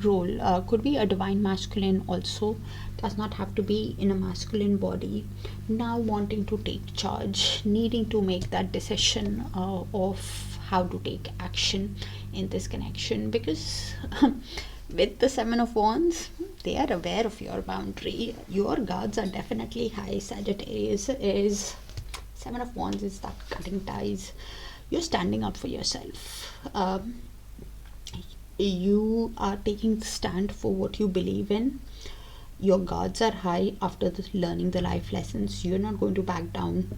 role. Could be a divine masculine also, does not have to be in a masculine body, now wanting to take charge, needing to make that decision of how to take action in this connection, because with the Seven of Wands, they are aware of your boundary. Your guards are definitely high. Sagittarius is Seven of Wands is that cutting ties. You're standing up for yourself. You are taking the stand for what you believe in. Your guards are high after learning the life lessons. You're not going to back down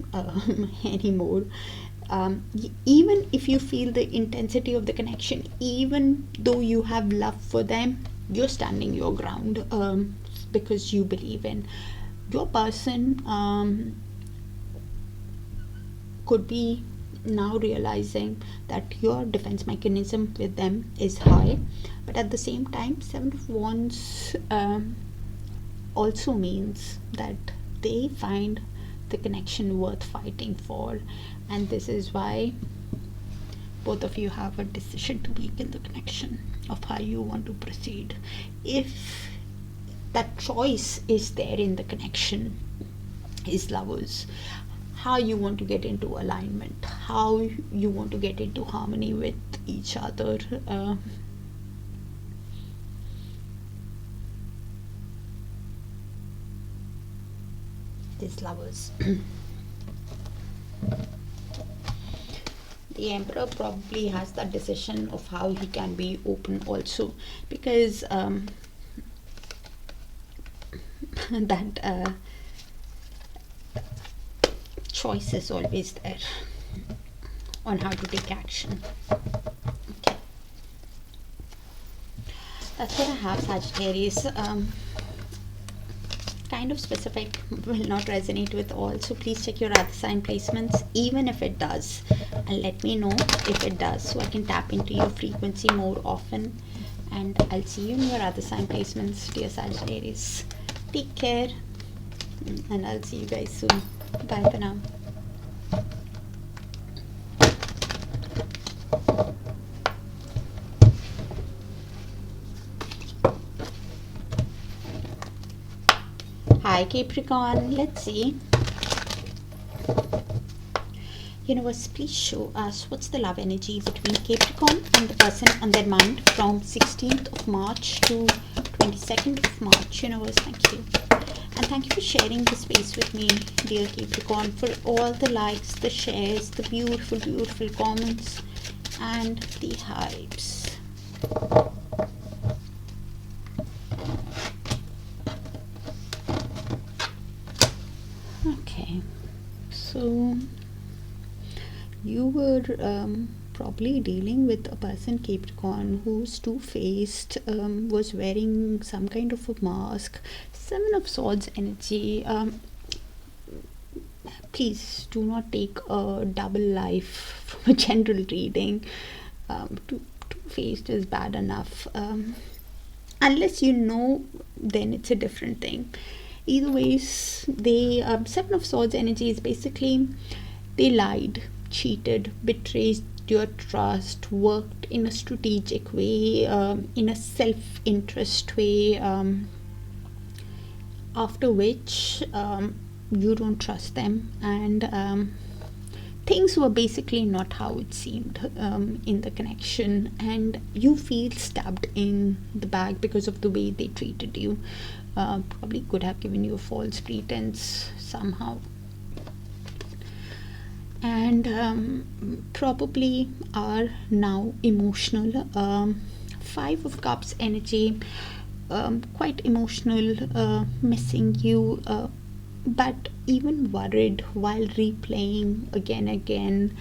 anymore. Even if you feel the intensity of the connection, even though you have love for them, you're standing your ground, because you believe in your person. Could be now realizing that your defense mechanism with them is high, but at the same time, Seven of Wands also means that they find the connection worth fighting for, and this is why both of you have a decision to make in the connection of how you want to proceed. If that choice is there in the connection, is Lovers, how you want to get into alignment, how you want to get into harmony with each other. These Lovers. The Emperor probably has that decision of how he can be open also, because that choice is always there on how to take action. Okay, that's what I have, Sagittarius. Kind of specific, will not resonate with all, so please check your other sign placements, even if it does, and let me know if it does, so I can tap into your frequency more often. And I'll see you in your other sign placements, dear Sagittarius. Take care, and I'll see you guys soon. Bye for now. Hi Capricorn, let's see. Universe, please show us what's the love energy between Capricorn and the person on their mind from 16th of March to 22nd of March. Universe, thank you. And thank you for sharing the space with me, dear Capricorn, for all the likes, the shares, the beautiful, beautiful comments, and the hypes. Okay, so you were probably dealing with a person, Capricorn, who's two-faced, was wearing some kind of a mask. Seven of Swords energy. Please do not take a double life from a general reading. Two-faced is bad enough. Unless you know, then it's a different thing. Either ways, they Seven of Swords energy is basically they lied, cheated, betrayed your trust, worked in a strategic way, in a self-interest way, after which you don't trust them, and things were basically not how it seemed in the connection, and you feel stabbed in the back because of the way they treated you. Probably could have given you a false pretense somehow, and probably are now emotional. Five of Cups energy, quite emotional, missing you, but even worried while replaying again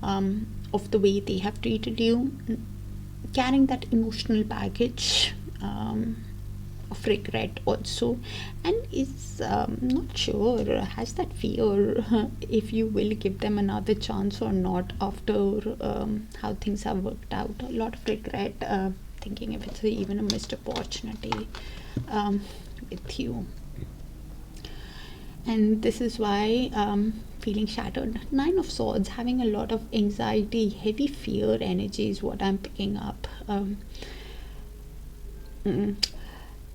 of the way they have treated you, carrying that emotional baggage. of regret also, and is not sure, has that fear if you will give them another chance or not after how things have worked out. A lot of regret, thinking if it's even a missed opportunity with you. And this is why feeling shattered. 9 of Swords, having a lot of anxiety, heavy fear energy is what I'm picking up.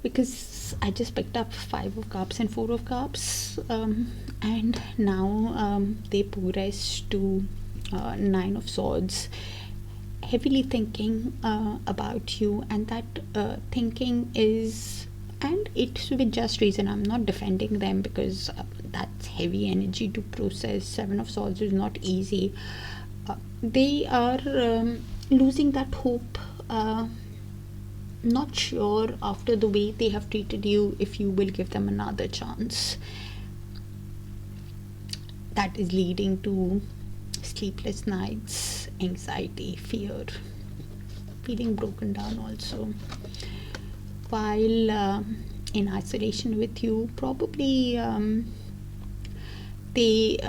Because I just picked up 5 of Cups and 4 of Cups, and now they progress to 9 of Swords, heavily thinking about you, and that thinking is, and it's with just reason. I'm not defending them, because that's heavy energy to process. 7 of Swords is not easy. They are losing that hope, not sure after the way they have treated you if you will give them another chance. That is leading to sleepless nights, anxiety, fear, feeling broken down also. While in isolation with you, probably they've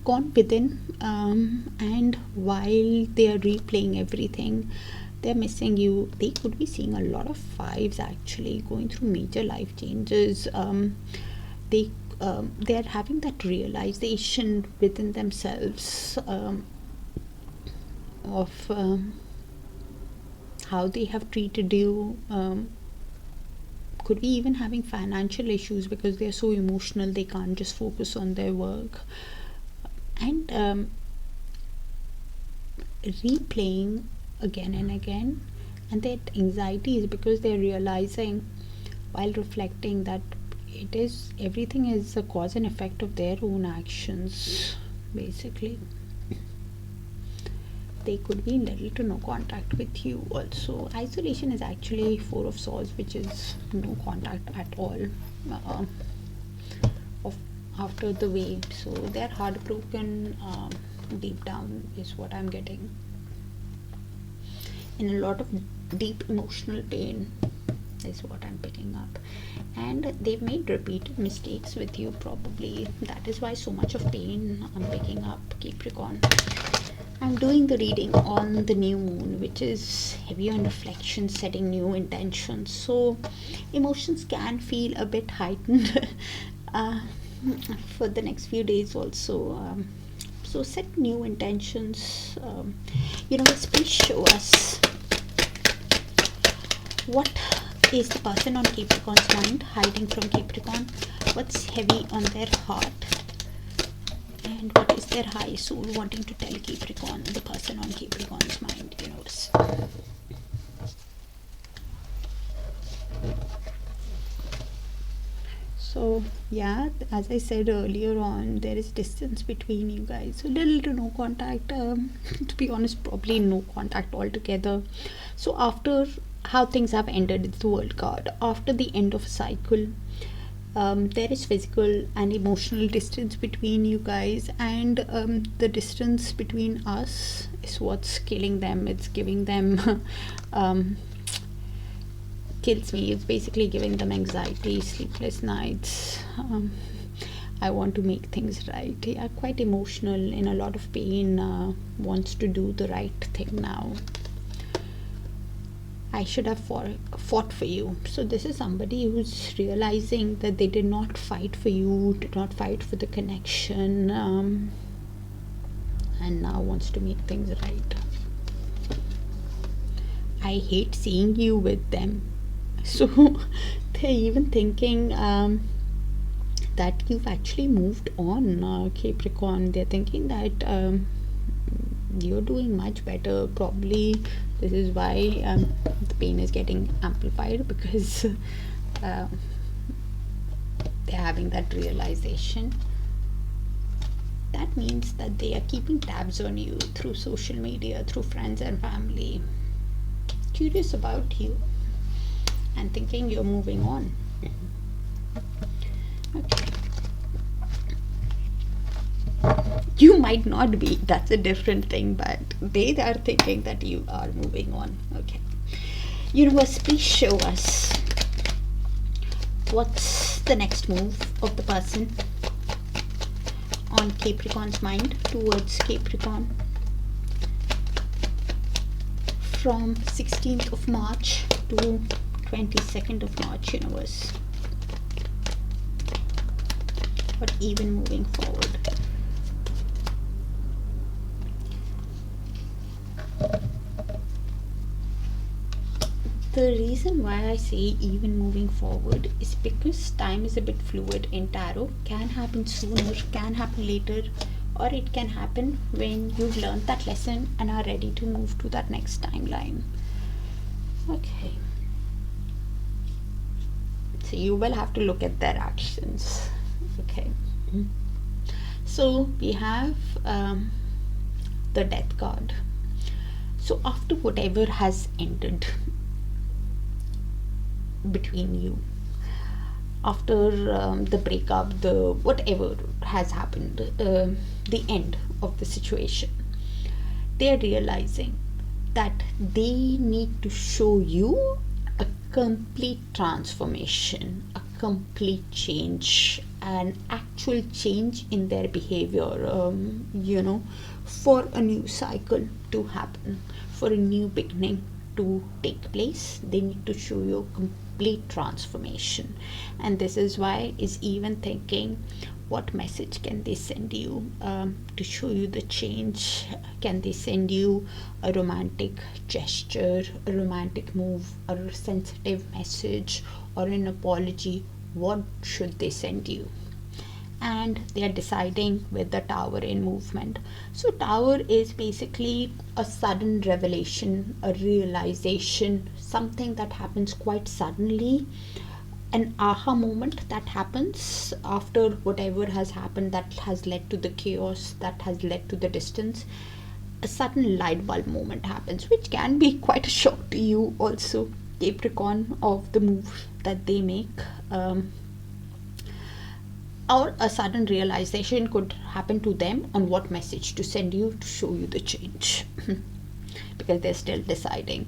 gone within, and while they are replaying everything, they're missing you. They could be seeing a lot of 5s actually, going through major life changes. They're having that realization within themselves of how they have treated you. Could be even having financial issues because they're so emotional, they can't just focus on their work, and replaying again and again. And that anxiety is because they're realizing, while reflecting, that everything is a cause and effect of their own actions, basically. They could be in little to no contact with you also. Isolation is actually 4 of Swords, which is no contact at all after the way. So they're heartbroken deep down is what I'm getting, in a lot of deep emotional pain is what I'm picking up. And they've made repeated mistakes with you, probably. That is why so much of pain I'm picking up, Capricorn. I'm doing the reading on the new moon, which is heavy on reflection, setting new intentions. So emotions can feel a bit heightened for the next few days also. So set new intentions. Universe, please show us, what is the person on Capricorn's mind hiding from Capricorn? What's heavy on their heart? And what is their high soul wanting to tell Capricorn, the person on Capricorn's mind, universe? So yeah, as I said earlier on, there is distance between you guys, so little to no contact. To be honest, probably no contact altogether. So after how things have ended, it's the World card. After the end of a cycle, there is physical and emotional distance between you guys, and the distance between us is what's killing them. It's giving them kills me. It's basically giving them anxiety, sleepless nights. I want to make things right. Yeah, quite emotional, in a lot of pain, wants to do the right thing now. I should have fought for you. So this is somebody who's realizing that they did not fight for you, did not fight for the connection, and now wants to make things right. I hate seeing you with them. So they're even thinking that you've actually moved on, Capricorn. They're thinking that you're doing much better. Probably this is why the pain is getting amplified, because they're having that realization. That means that they are keeping tabs on you through social media, through friends and family, curious about you and thinking you're moving on. Okay. You might not be, that's a different thing, but they are thinking that you are moving on. Okay. Universe, please show us what's the next move of the person on Capricorn's mind towards Capricorn from 16th of March to 22nd of March, universe. But even moving forward. The reason why I say even moving forward is because time is a bit fluid in tarot. Can happen sooner, can happen later, or it can happen when you've learned that lesson and are ready to move to that next timeline. Okay. So you will have to look at their actions. Okay. So we have the Death card. So after whatever has ended between you, after the breakup, the whatever has happened, the end of the situation, they are realizing that they need to show you a complete transformation, a complete change, an actual change in their behavior, for a new cycle to happen, for a new beginning to take place. They need to show you a complete transformation, and this is why is even thinking what message can they send you to show you the change. Can they send you a romantic gesture, a romantic move, or a sensitive message, or an apology? What should they send you? And they are deciding with the Tower in movement. So Tower is basically a sudden revelation, a realization, something that happens quite suddenly, an aha moment that happens after whatever has happened that has led to the chaos, that has led to the distance. A sudden light bulb moment happens, which can be quite a shock to you also, Capricorn, of the move that they make. Or a sudden realization could happen to them on what message to send you to show you the change because they're still deciding.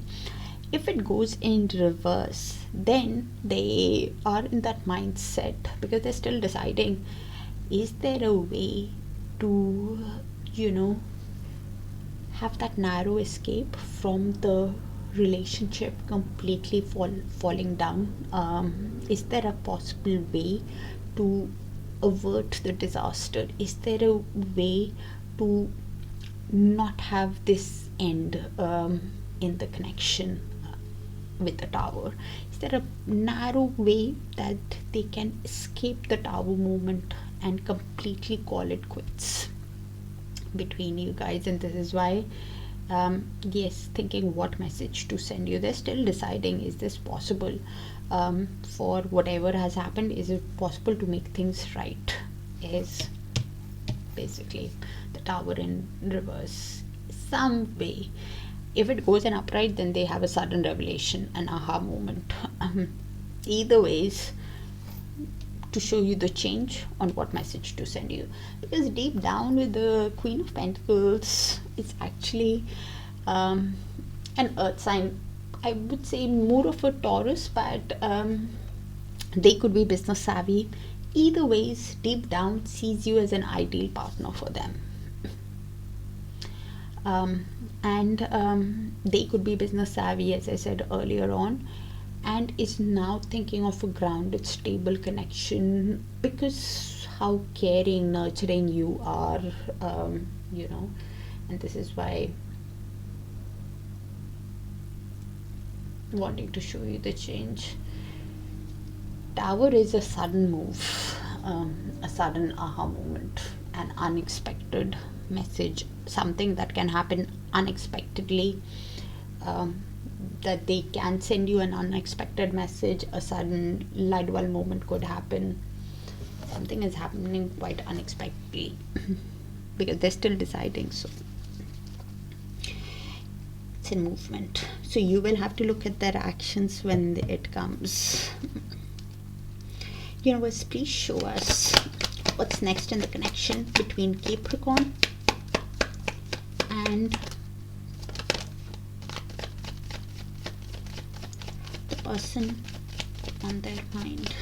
If it goes in reverse, then they are in that mindset because they're still deciding, is there a way to have that narrow escape from the relationship completely falling down? Is there a possible way to avert the disaster? Is there a way to not have this end in the connection with the Tower? Is there a narrow way that they can escape the Tower movement and completely call it quits between you guys? And this is why yes, thinking what message to send you. They're still deciding, is this possible? For whatever has happened, is it possible to make things right? Is basically the Tower in reverse. Some way. If it goes in upright, then they have a sudden revelation, an aha moment. Either ways, to show you the change on what message to send you, because deep down with the Queen of Pentacles, it's actually an earth sign. I would say more of a Taurus, but they could be business savvy. Either ways, deep down sees you as an ideal partner for them. And they could be business savvy, as I said earlier on, and is now thinking of a grounded, stable connection because how caring, nurturing you are, and this is why wanting to show you the change. Tower is a sudden move, a sudden aha moment, an unexpected message, something that can happen unexpectedly, that they can send you an unexpected message. A sudden light bulb moment could happen. Something is happening quite unexpectedly because they're still deciding. So it's in movement. So you will have to look at their actions when it comes. Universe, please show us what's next in the connection between Capricorn and person on their mind.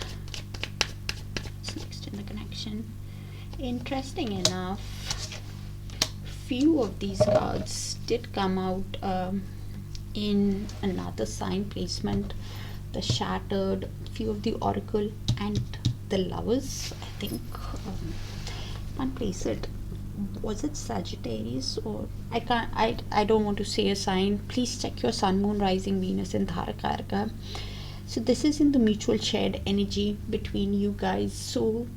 What's next in the connection? Interesting enough, few of these cards did come out in another sign placement. The Shattered, few of the Oracle, and the Lovers. I think can't place it. Was it Sagittarius or I can't. I don't want to say a sign. Please check your Sun, Moon, Rising, Venus, and Darakaraka. So this is in the mutual shared energy between you guys. So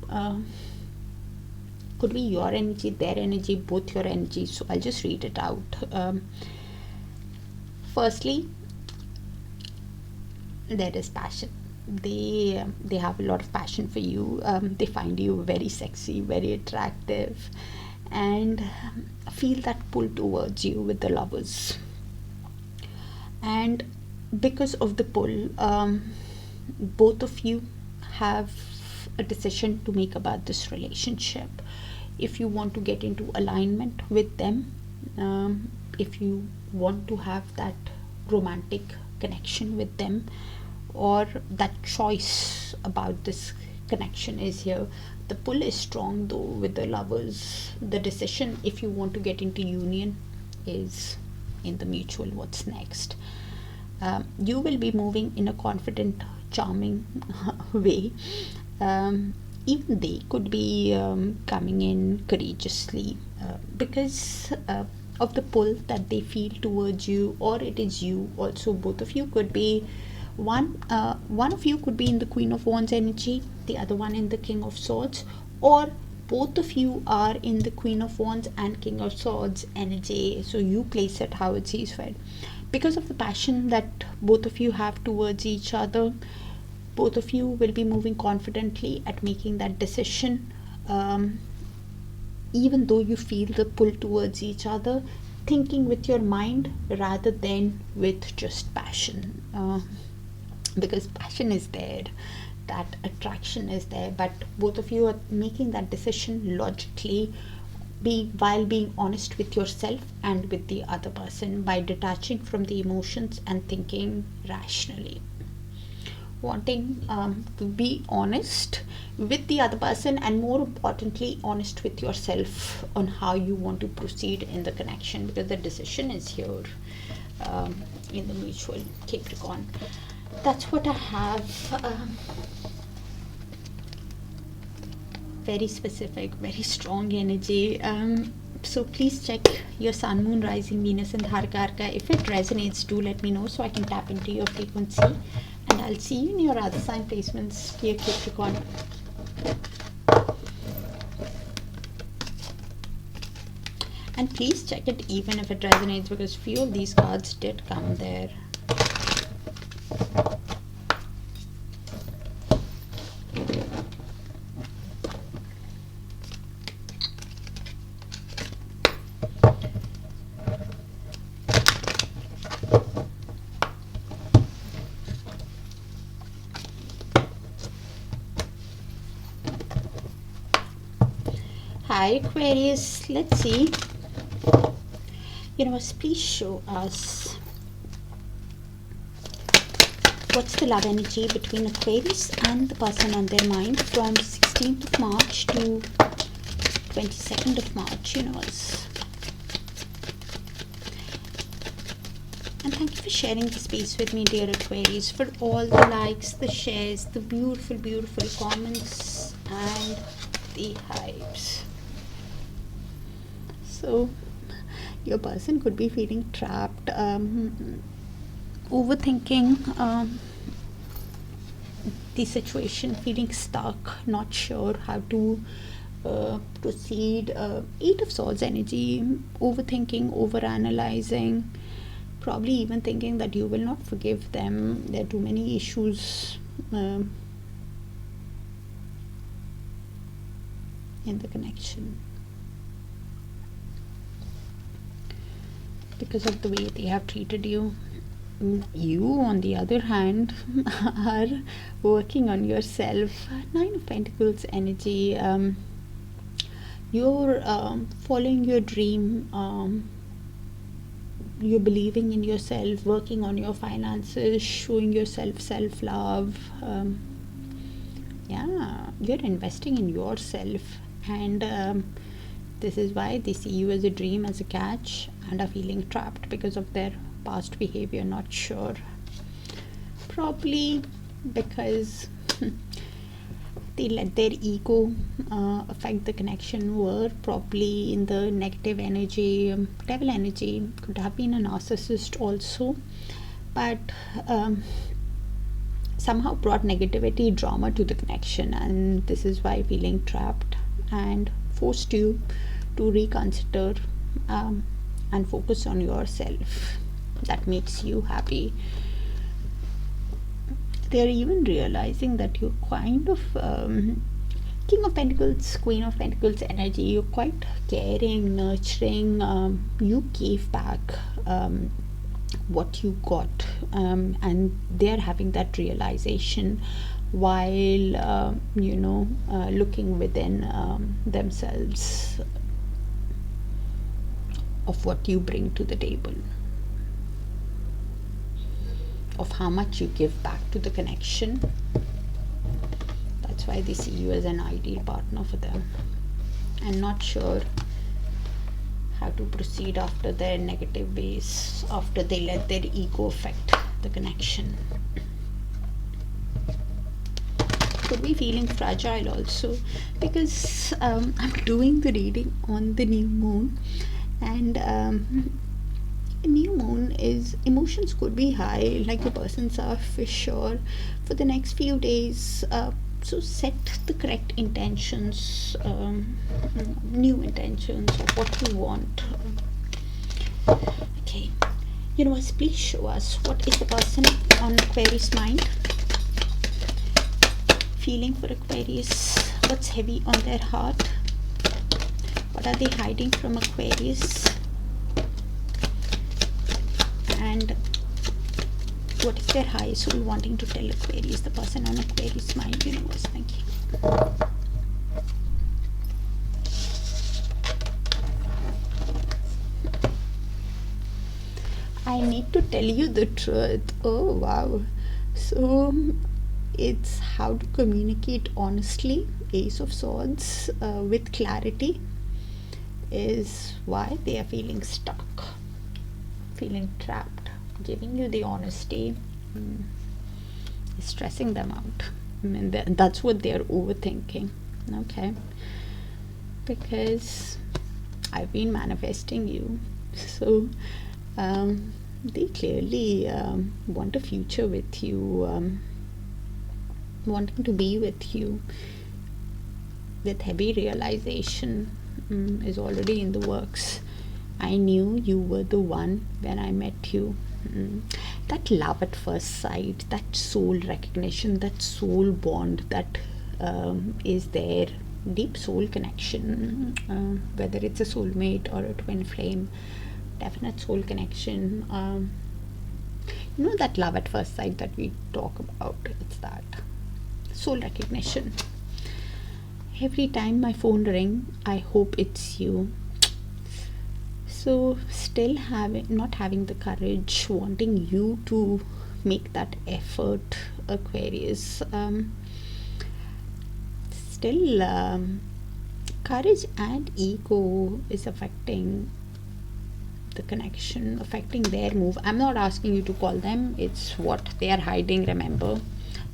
could be your energy, their energy, both your energy. So I'll just read it out. Firstly, there is passion. They have a lot of passion for you. They find you very sexy, very attractive, and feel that pull towards you with the Lovers. And because of the pull, both of you have a decision to make about this relationship. If you want to get into alignment with them, if you want to have that romantic connection with them, or that choice about this connection is here. The pull is strong though with the Lovers. The decision, if you want to get into union, is in the mutual. What's next? You will be moving in a confident, charming way. Even they could be coming in courageously because of the pull that they feel towards you, or it is you also. Both of you could be one of you could be in the Queen of Wands energy, the other one in the King of Swords, or both of you are in the Queen of Wands and King of Swords energy. So you place it how it sees fit. Because of the passion that both of you have towards each other, both of you will be moving confidently at making that decision, even though you feel the pull towards each other, thinking with your mind rather than with just passion. Because passion is there, that attraction is there, but both of you are making that decision logically, while being honest with yourself and with the other person, by detaching from the emotions and thinking rationally, wanting to be honest with the other person, and more importantly honest with yourself on how you want to proceed in the connection, because the decision is here in the mutual. Capricorn, that's what I have. Very specific, very strong energy. So please check your Sun, Moon, Rising, Venus, and Darakaraka. If it resonates, do let me know so I can tap into your frequency, and I'll see you in your other sign placements, dear Capricorn. And please check it even if it resonates, because few of these cards did come there. Hi Aquarius, let's see. Universe, please show us what's the love energy between Aquarius and the person on their mind from 16th of March to 22nd of March, universe. And thank you for sharing the space with me, dear Aquarius, for all the likes, the shares, the beautiful, beautiful comments, and the hypes. So your person could be feeling trapped, overthinking the situation, feeling stuck, not sure how to proceed. Eight of Swords energy, overthinking, overanalyzing, probably even thinking that you will not forgive them. There are too many issues in the connection, because of the way they have treated you. You, on the other hand, are working on yourself. Nine of Pentacles energy. You're following your dream, you're believing in yourself, working on your finances, showing yourself self-love. Yeah, you're investing in yourself, and this is why they see you as a dream, as a catch, and are feeling trapped because of their past behavior. Not sure, probably because they let their ego affect the connection, were probably in the negative energy, devil energy. Could have been a narcissist also, but somehow brought negativity, drama to the connection, and this is why feeling trapped, and forced you to reconsider and focus on yourself. That makes you happy. They're even realizing that you're kind of King of Pentacles, Queen of Pentacles energy. You're quite caring, nurturing. You gave back what you got, and they're having that realization while looking within themselves of what you bring to the table, of how much you give back to the connection. That's why they see you as an ideal partner for them, and not sure how to proceed after their negative ways, after they let their ego affect the connection. Could be feeling fragile also, because I'm doing the reading on the new moon, and new moon is, emotions could be high, like the persons are for sure for the next few days. So set the correct intentions, new intentions of what you want. Okay, universe, please show us what is the person on Aquarius mind, feeling for Aquarius, what's heavy on their heart, what are they hiding from Aquarius, and what is their high soul wanting to tell Aquarius, the person on Aquarius mind. Universe, thank you. I need to tell you the truth. Oh wow. So it's how to communicate honestly. Ace of Swords with clarity is why they are feeling stuck, feeling trapped. Giving you the honesty is stressing them out. I mean, that's what they're overthinking. Okay, because I've been manifesting you, so they clearly want a future with you, wanting to be with you. With heavy realization is already in the works. I knew you were the one when I met you. That love at first sight, that soul recognition, that soul bond that is there, deep soul connection, whether it's a soulmate or a twin flame, definite soul connection. That love at first sight that we talk about, it's that soul recognition. Every time my phone rings, I hope it's you. So still not having the courage, wanting you to make that effort, Aquarius. Still courage and ego is affecting the connection, affecting their move. I'm not asking you to call them, it's what they are hiding, remember.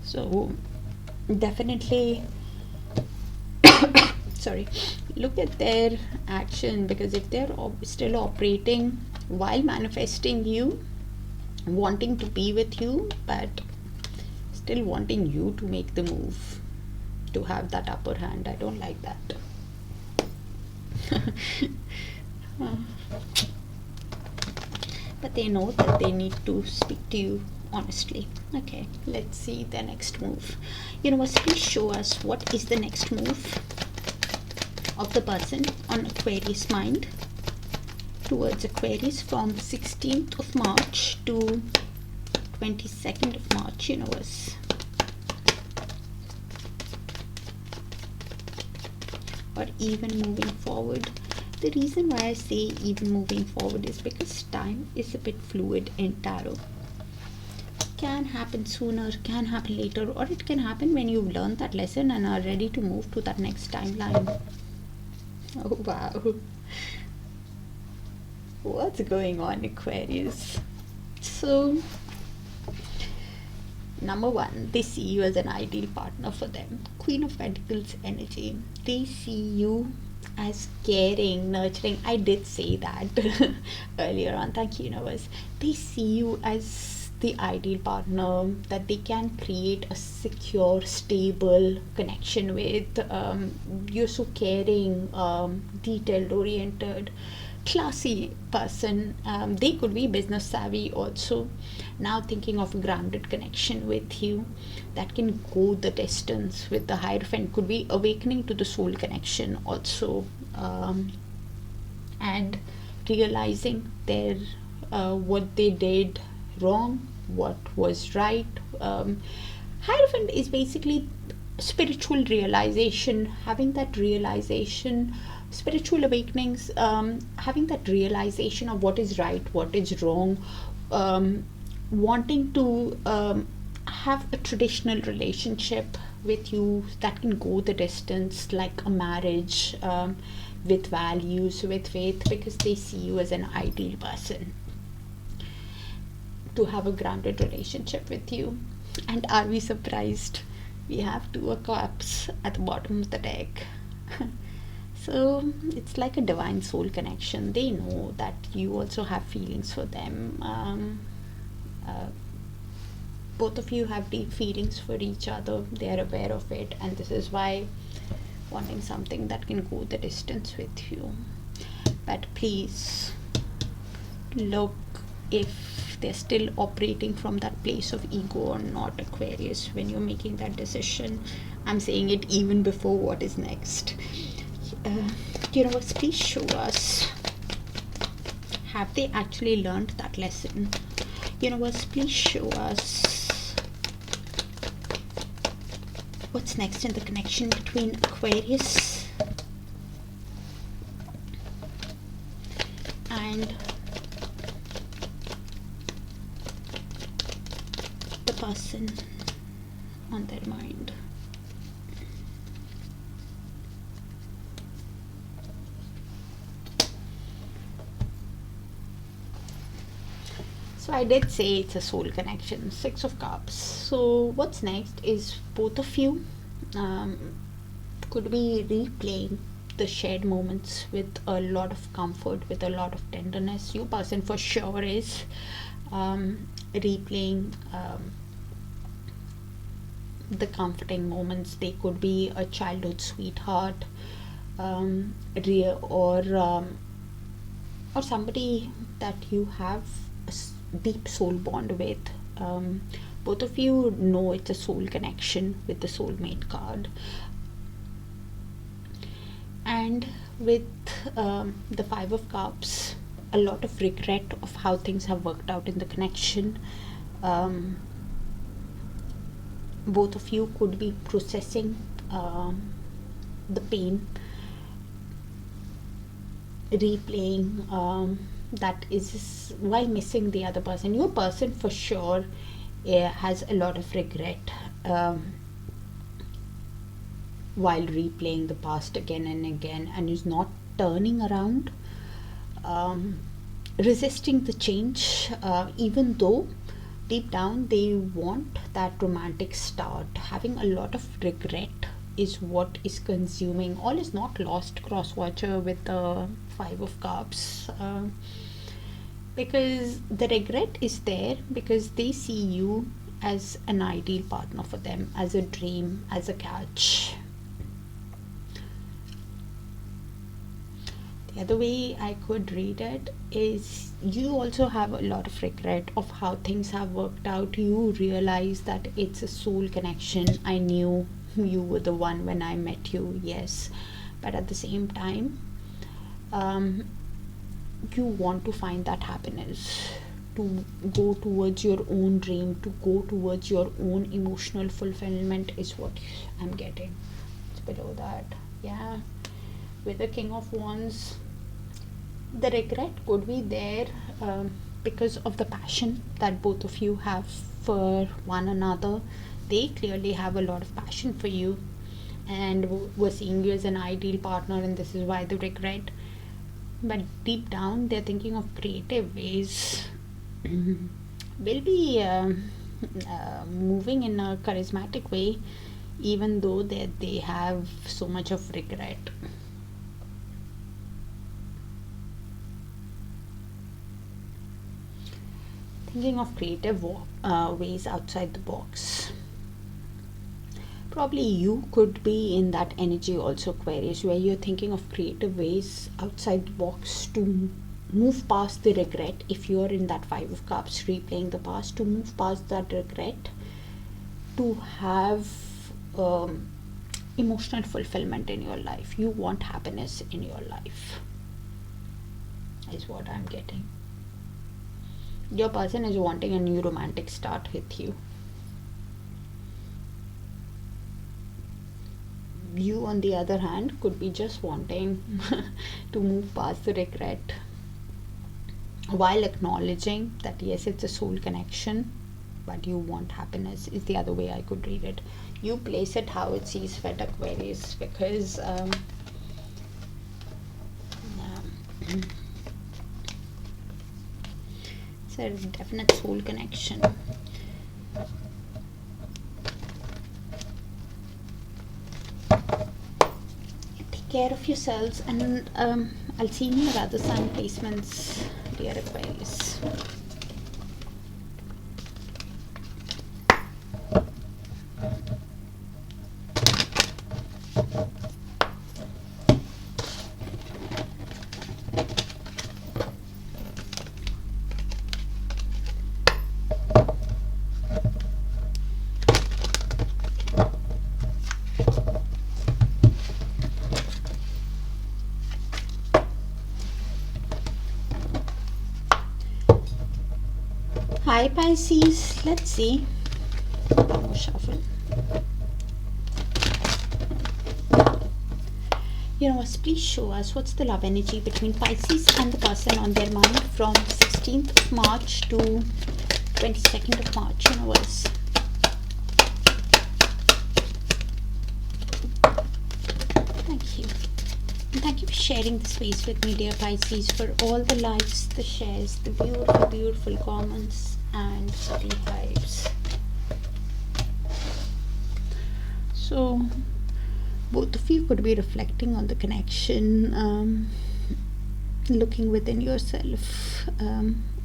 So definitely sorry, look at their action, because if they're still operating while manifesting you, wanting to be with you, but still wanting you to make the move, to have that upper hand, I don't like that. But they know that they need to speak to you honestly. Okay, let's see the next move. Universe, please show us what is the next move of the person on Aquarius mind towards Aquarius from 16th of March to 22nd of March. Universe, or even moving forward. The reason why I say even moving forward is because time is a bit fluid in tarot. Can happen sooner, can happen later, or it can happen when you've learned that lesson and are ready to move to that next timeline. Oh wow. What's going on, Aquarius? So, number one, they see you as an ideal partner for them. Queen of Pentacles energy. They see you as caring, nurturing. I did say that earlier on. Thank you, universe. They see you as the ideal partner that they can create a secure, stable connection with. You're so caring, detailed oriented, classy person. They could be business savvy also. Now thinking of a grounded connection with you that can go the distance. With the Hierophant, could be awakening to the soul connection also, and realizing their what they did wrong, what was right. Hierophant is basically spiritual realization, having that realization, spiritual awakenings, having that realization of what is right, what is wrong, wanting to have a traditional relationship with you that can go the distance, like a marriage, with values, with faith, because they see you as an ideal person to have a grounded relationship with you. And are we surprised? We have Two of Cups at the bottom of the deck. So it's like a divine soul connection. They know that you also have feelings for them. Both of you have deep feelings for each other. They are aware of it, and this is why wanting something that can go the distance with you. But please look if they're still operating from that place of ego or not, Aquarius, when you're making that decision. I'm saying it even before what is next. Universe, please show us, have they actually learned that lesson? Universe, please show us what's next in the connection between Aquarius and the person on their mind. So I did say it's a soul connection. Six of Cups. So what's next is both of you could be replaying the shared moments with a lot of comfort, with a lot of tenderness. Your person for sure is replaying the comforting moments. They could be a childhood sweetheart, or somebody that you have a deep soul bond with. Both of you know it's a soul connection with the soulmate card. And with the Five of Cups, a lot of regret of how things have worked out in the connection. Both of you could be processing the pain, replaying that is while missing the other person. Your person for sure has a lot of regret while replaying the past again and again, and is not turning around, resisting the change, even though deep down they want that romantic start. Having a lot of regret is what is consuming. All is not lost, cross watcher, with the Five of Cups, because the regret is there because they see you as an ideal partner for them, as a dream, as a catch. The other way I could read it is you also have a lot of regret of how things have worked out. You realize that it's a soul connection. I knew you were the one when I met you, yes, but at the same time you want to find that happiness, to go towards your own dream, to go towards your own emotional fulfillment is what I'm getting. It's below that, yeah, with the King of Wands. The regret could be there because of the passion that both of you have for one another. They clearly have a lot of passion for you and were seeing you as an ideal partner, and this is why the regret. But deep down, they're thinking of creative ways. Will be moving in a charismatic way, even though they have so much of regret. Thinking of creative ways outside the box. Probably you could be in that energy also, Aquarius, where you're thinking of creative ways outside the box to move past the regret. If you're in that Five of Cups, replaying the past, to move past that regret, to have emotional fulfillment in your life. You want happiness in your life, is what I'm getting. Your person is wanting a new romantic start with you. You, on the other hand, could be just wanting to move past the regret while acknowledging that yes, it's a soul connection, but you want happiness, is the other way I could read it. You place it how it sees fit, Aquarius, because it's a definite soul connection. Take care of yourselves, and I'll see you in your other sign placements, dear Aquarius. Hi Pisces, let's see. One more shuffle. Universe, please show us what's the love energy between Pisces and the person on their mind from 16th of March to 22nd of March. Universe. Thank you. And thank you for sharing the space with me, dear Pisces, for all the likes, the shares, the beautiful, beautiful comments, and the vibes. So both of you could be reflecting on the connection, looking within yourself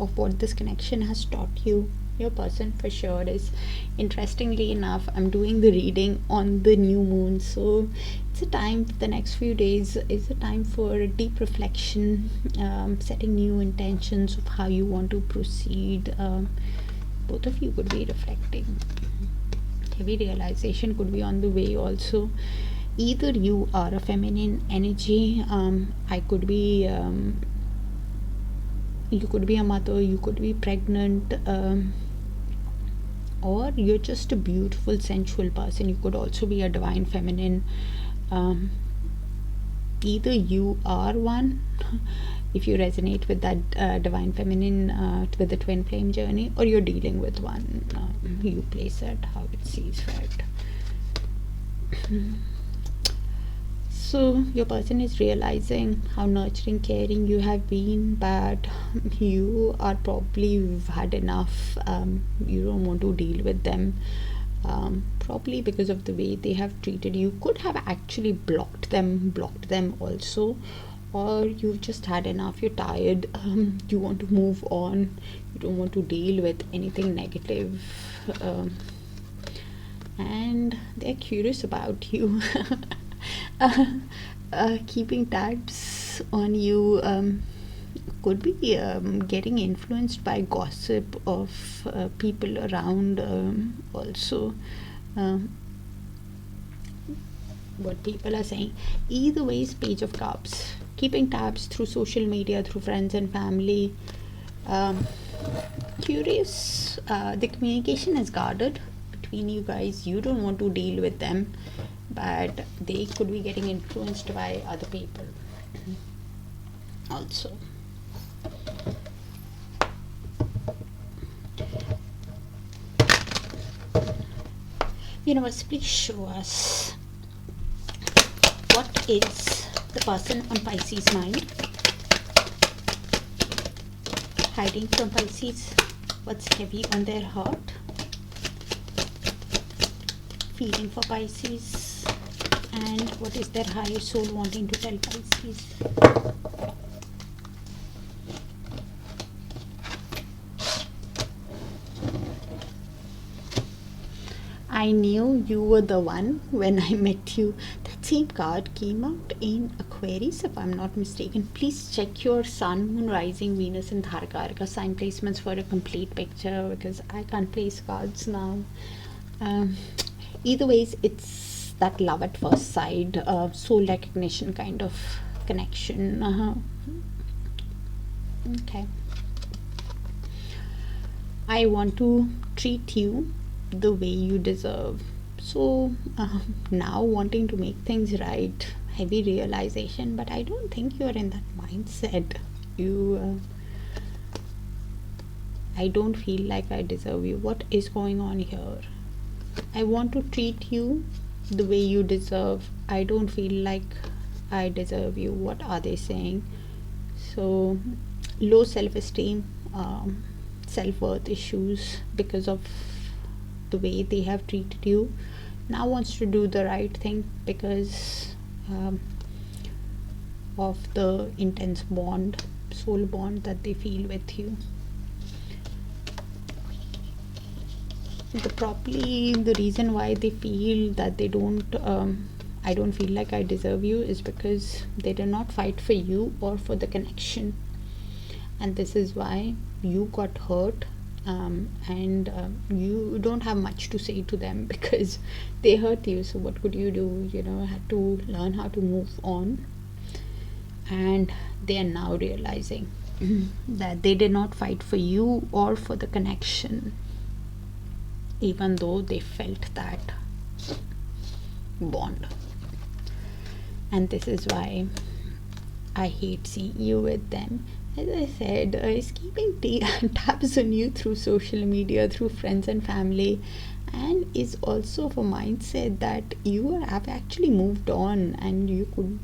of what this connection has taught you. Your person for sure is, interestingly enough, I'm doing the reading on the new moon, so it's a time, the next few days is a time for deep reflection, setting new intentions of how you want to proceed. Both of you could be reflecting. Heavy realization could be on the way also. Either you are a feminine energy, I could be you could be a mother, you could be pregnant, or you're just a beautiful sensual person. You could also be a divine feminine. Either you are one, if you resonate with that divine feminine, with the twin flame journey, or you're dealing with one. You place it how it sees fit. So your person is realizing how nurturing, caring you have been, but you are probably had enough. You don't want to deal with them, probably because of the way they have treated you. Could have actually blocked them also, or you've just had enough. You're tired. You want to move on. You don't want to deal with anything negative, and they're curious about you. Keeping tabs on you, could be getting influenced by gossip of people around, also what people are saying. Either ways, Page of Cups, keeping tabs through social media, through friends and family. Curious, the communication is guarded between you guys. You don't want to deal with them, but they could be getting influenced by other people also. Universe, please show us what is the person on Pisces mind, hiding from Pisces, what's heavy on their heart, feeling for Pisces, and what is their higher soul wanting to tell Pisces. I knew you were the one when I met you. That same card came out in Aquarius, if I'm not mistaken. Please check your sun, moon, rising, Venus, and Darakaraka sign placements for a complete picture, because I can't place cards now. Either ways, it's that love at first sight, soul recognition kind of connection. Okay. I want to treat you the way you deserve. So now wanting to make things right, heavy realization, but I don't think you're in that mindset. I don't feel like I deserve you. What is going on here? I want to treat you the way you deserve. I don't feel like I deserve you. What are they saying? So low self-esteem, self-worth issues because of the way they have treated you. Now wants to do the right thing because of the intense bond, soul bond that they feel with you. The reason why they feel that they don't I don't feel like I deserve you is because they did not fight for you or for the connection, and this is why you got hurt. And you don't have much to say to them because they hurt you. So what could you do? Had to learn how to move on, and they are now realizing that they did not fight for you or for the connection, even though they felt that bond. And this is why I hate seeing you with them. As I said, is keeping tabs on you through social media, through friends and family, and is also of a mindset that you have actually moved on, and you could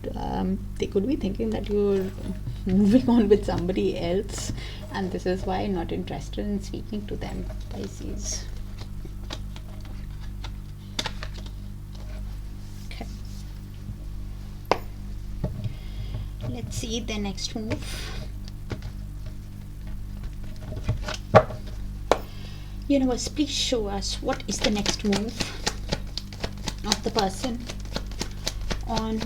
they could be thinking that you're moving on with somebody else, and this is why I'm not interested in speaking to them, Pisces. Okay, let's see the next move. Universe, please show us what is the next move of the person on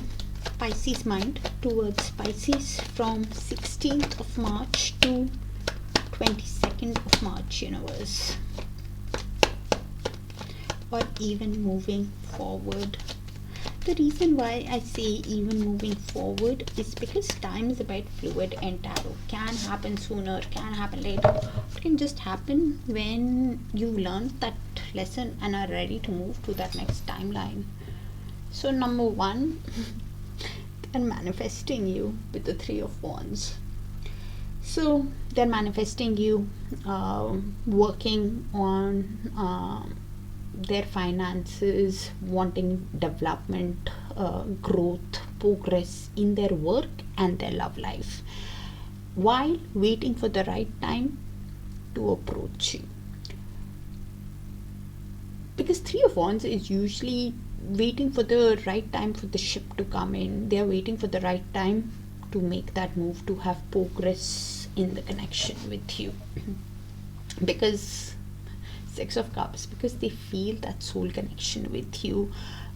Pisces mind towards Pisces from 16th of March to 22nd of March, universe, or even moving forward. The reason why I say even moving forward is because time is a bit fluid and tarot can happen sooner, can happen later. It can just happen when you learned that lesson and are ready to move to that next timeline. So number one, they're manifesting you with the Three of Wands. So they're manifesting you working on their finances, wanting development, growth, progress in their work and their love life, while waiting for the right time to approach you. Because Three of Wands is usually waiting for the right time for the ship to come in. They are waiting for the right time to make that move, to have progress in the connection with you. Because Six of Cups, because they feel that soul connection with you.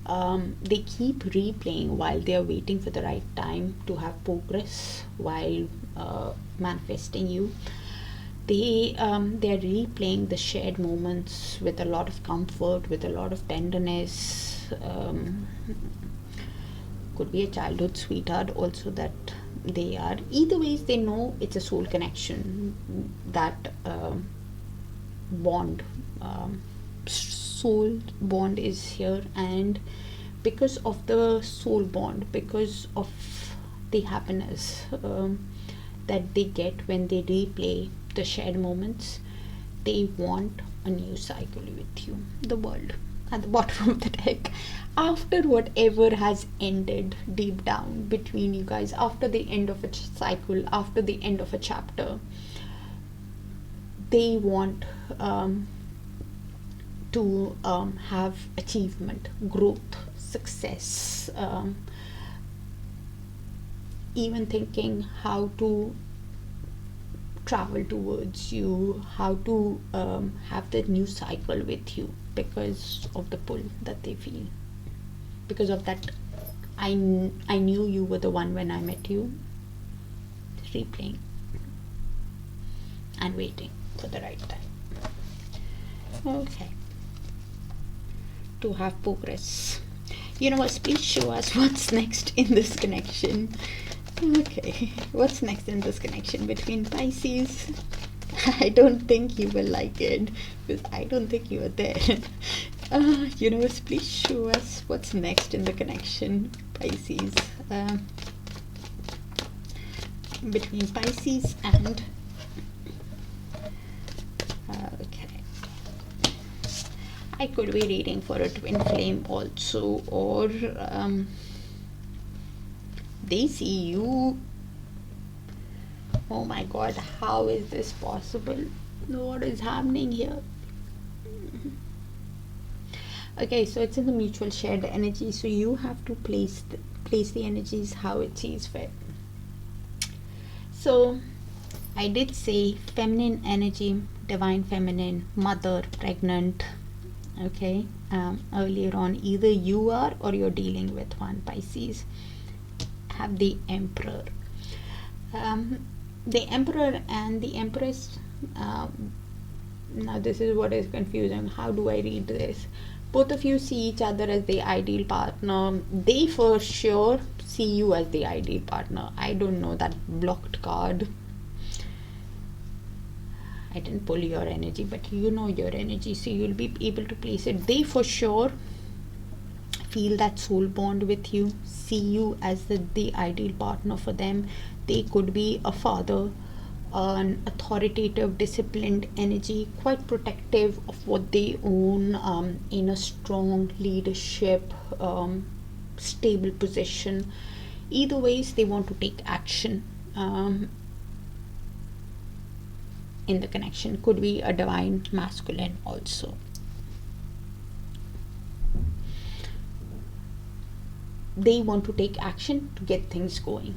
They keep replaying while they are waiting for the right time to have progress, while manifesting you. They are replaying the shared moments with a lot of comfort, with a lot of tenderness. Could be a childhood sweetheart also that they are. Either ways, they know it's a soul connection, that bond, soul bond is here. And because of the soul bond, because of the happiness that they get when they replay the shared moments, they want a new cycle with you. The world at the bottom of the deck. After whatever has ended deep down between you guys, after the end of a cycle, after the end of a chapter, they want to have achievement, growth, success, even thinking how to travel towards you, how to have that new cycle with you, because of the pull that they feel, because of that I knew you were the one when I met you, replaying and waiting for the right time. Okay, to have progress. Universe, please show us what's next in this connection. Okay, what's next in this connection between Pisces? I don't think you will like it, because I don't think you are there. Universe, please show us what's next in the connection, Pisces, between Pisces and okay, I could be reading for a twin flame also, or they see you. Oh my god, how is this possible? What is happening here? Okay, so it's in the mutual shared energy, so you have to place the energies how it sees fit. So I did say feminine energy, divine feminine, mother, pregnant. Okay, earlier on, either you are or you're dealing with one. Pisces have the Emperor. The Emperor and the Empress, now this is what is confusing. How do I read this? Both of you see each other as the ideal partner. They for sure see you as the ideal partner. I don't know, that blocked card. I didn't pull your energy, but you know your energy, so you'll be able to place it. They for sure feel that soul bond with you, see you as the ideal partner for them. They could be a father, an authoritative, disciplined energy, quite protective of what they own, in a strong leadership, stable position. Either ways, they want to take action. In the connection could be a divine masculine also. They want to take action to get things going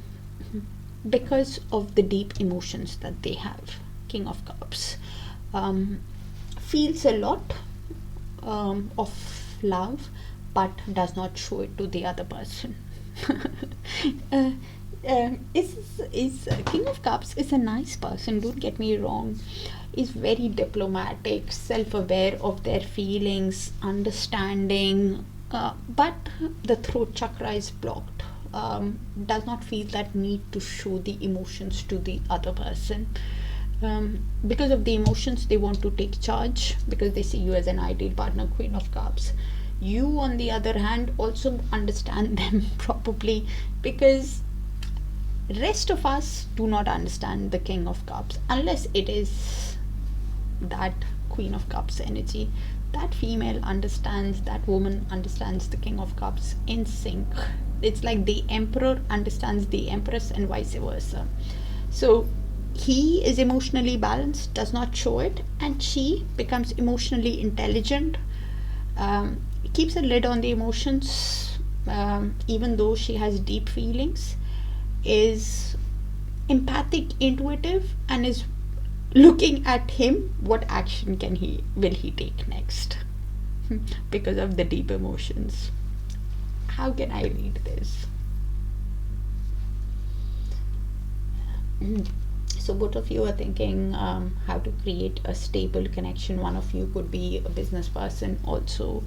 because of the deep emotions that they have. King of Cups feels a lot of love, but does not show it to the other person. King of Cups is a nice person, don't get me wrong. Is very diplomatic, self-aware of their feelings, understanding, but the throat chakra is blocked. Does not feel that need to show the emotions to the other person. Because of the emotions, they want to take charge because they see you as an ideal partner. Queen of Cups. You, on the other hand, also understand them probably, because rest of us do not understand the King of Cups unless it is that Queen of Cups energy. That female understands, that woman understands the King of Cups in sync. It's like the Emperor understands the Empress and vice versa. So he is emotionally balanced, does not show it, and she becomes emotionally intelligent, keeps a lid on the emotions, even though she has deep feelings, is empathic, intuitive, and is looking at him, what action will he take next because of the deep emotions. How can I read this? So both of you are thinking how to create a stable connection. One of you could be a business person also.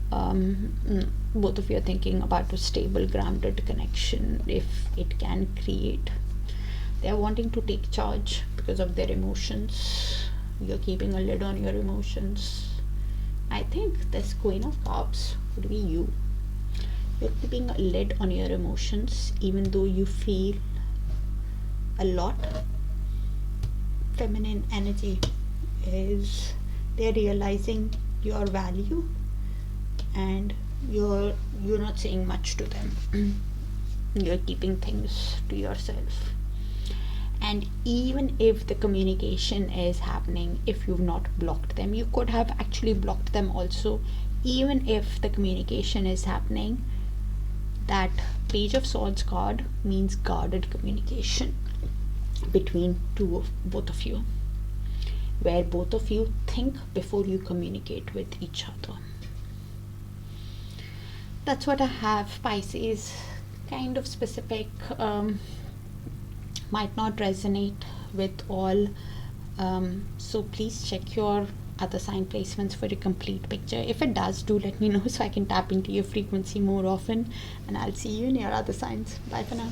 Both of you are thinking about a stable, grounded connection if it can create. They are wanting to take charge because of their emotions. You're keeping a lid on your emotions. I think this Queen of Cups would be you. You're keeping a lid on your emotions even though you feel a lot. Feminine energy is they're realizing your value, and you're not saying much to them. You're keeping things to yourself. And even if the communication is happening, if you've not blocked them, you could have actually blocked them also. Even if the communication is happening, that Page of Swords card means guarded communication between both of you, where both of you think before you communicate with each other. That's what I have, Pisces. Kind of specific, might not resonate with all, so please check your other sign placements for a complete picture. If it does, do let me know so I can tap into your frequency more often, and I'll see you in your other signs. Bye for now.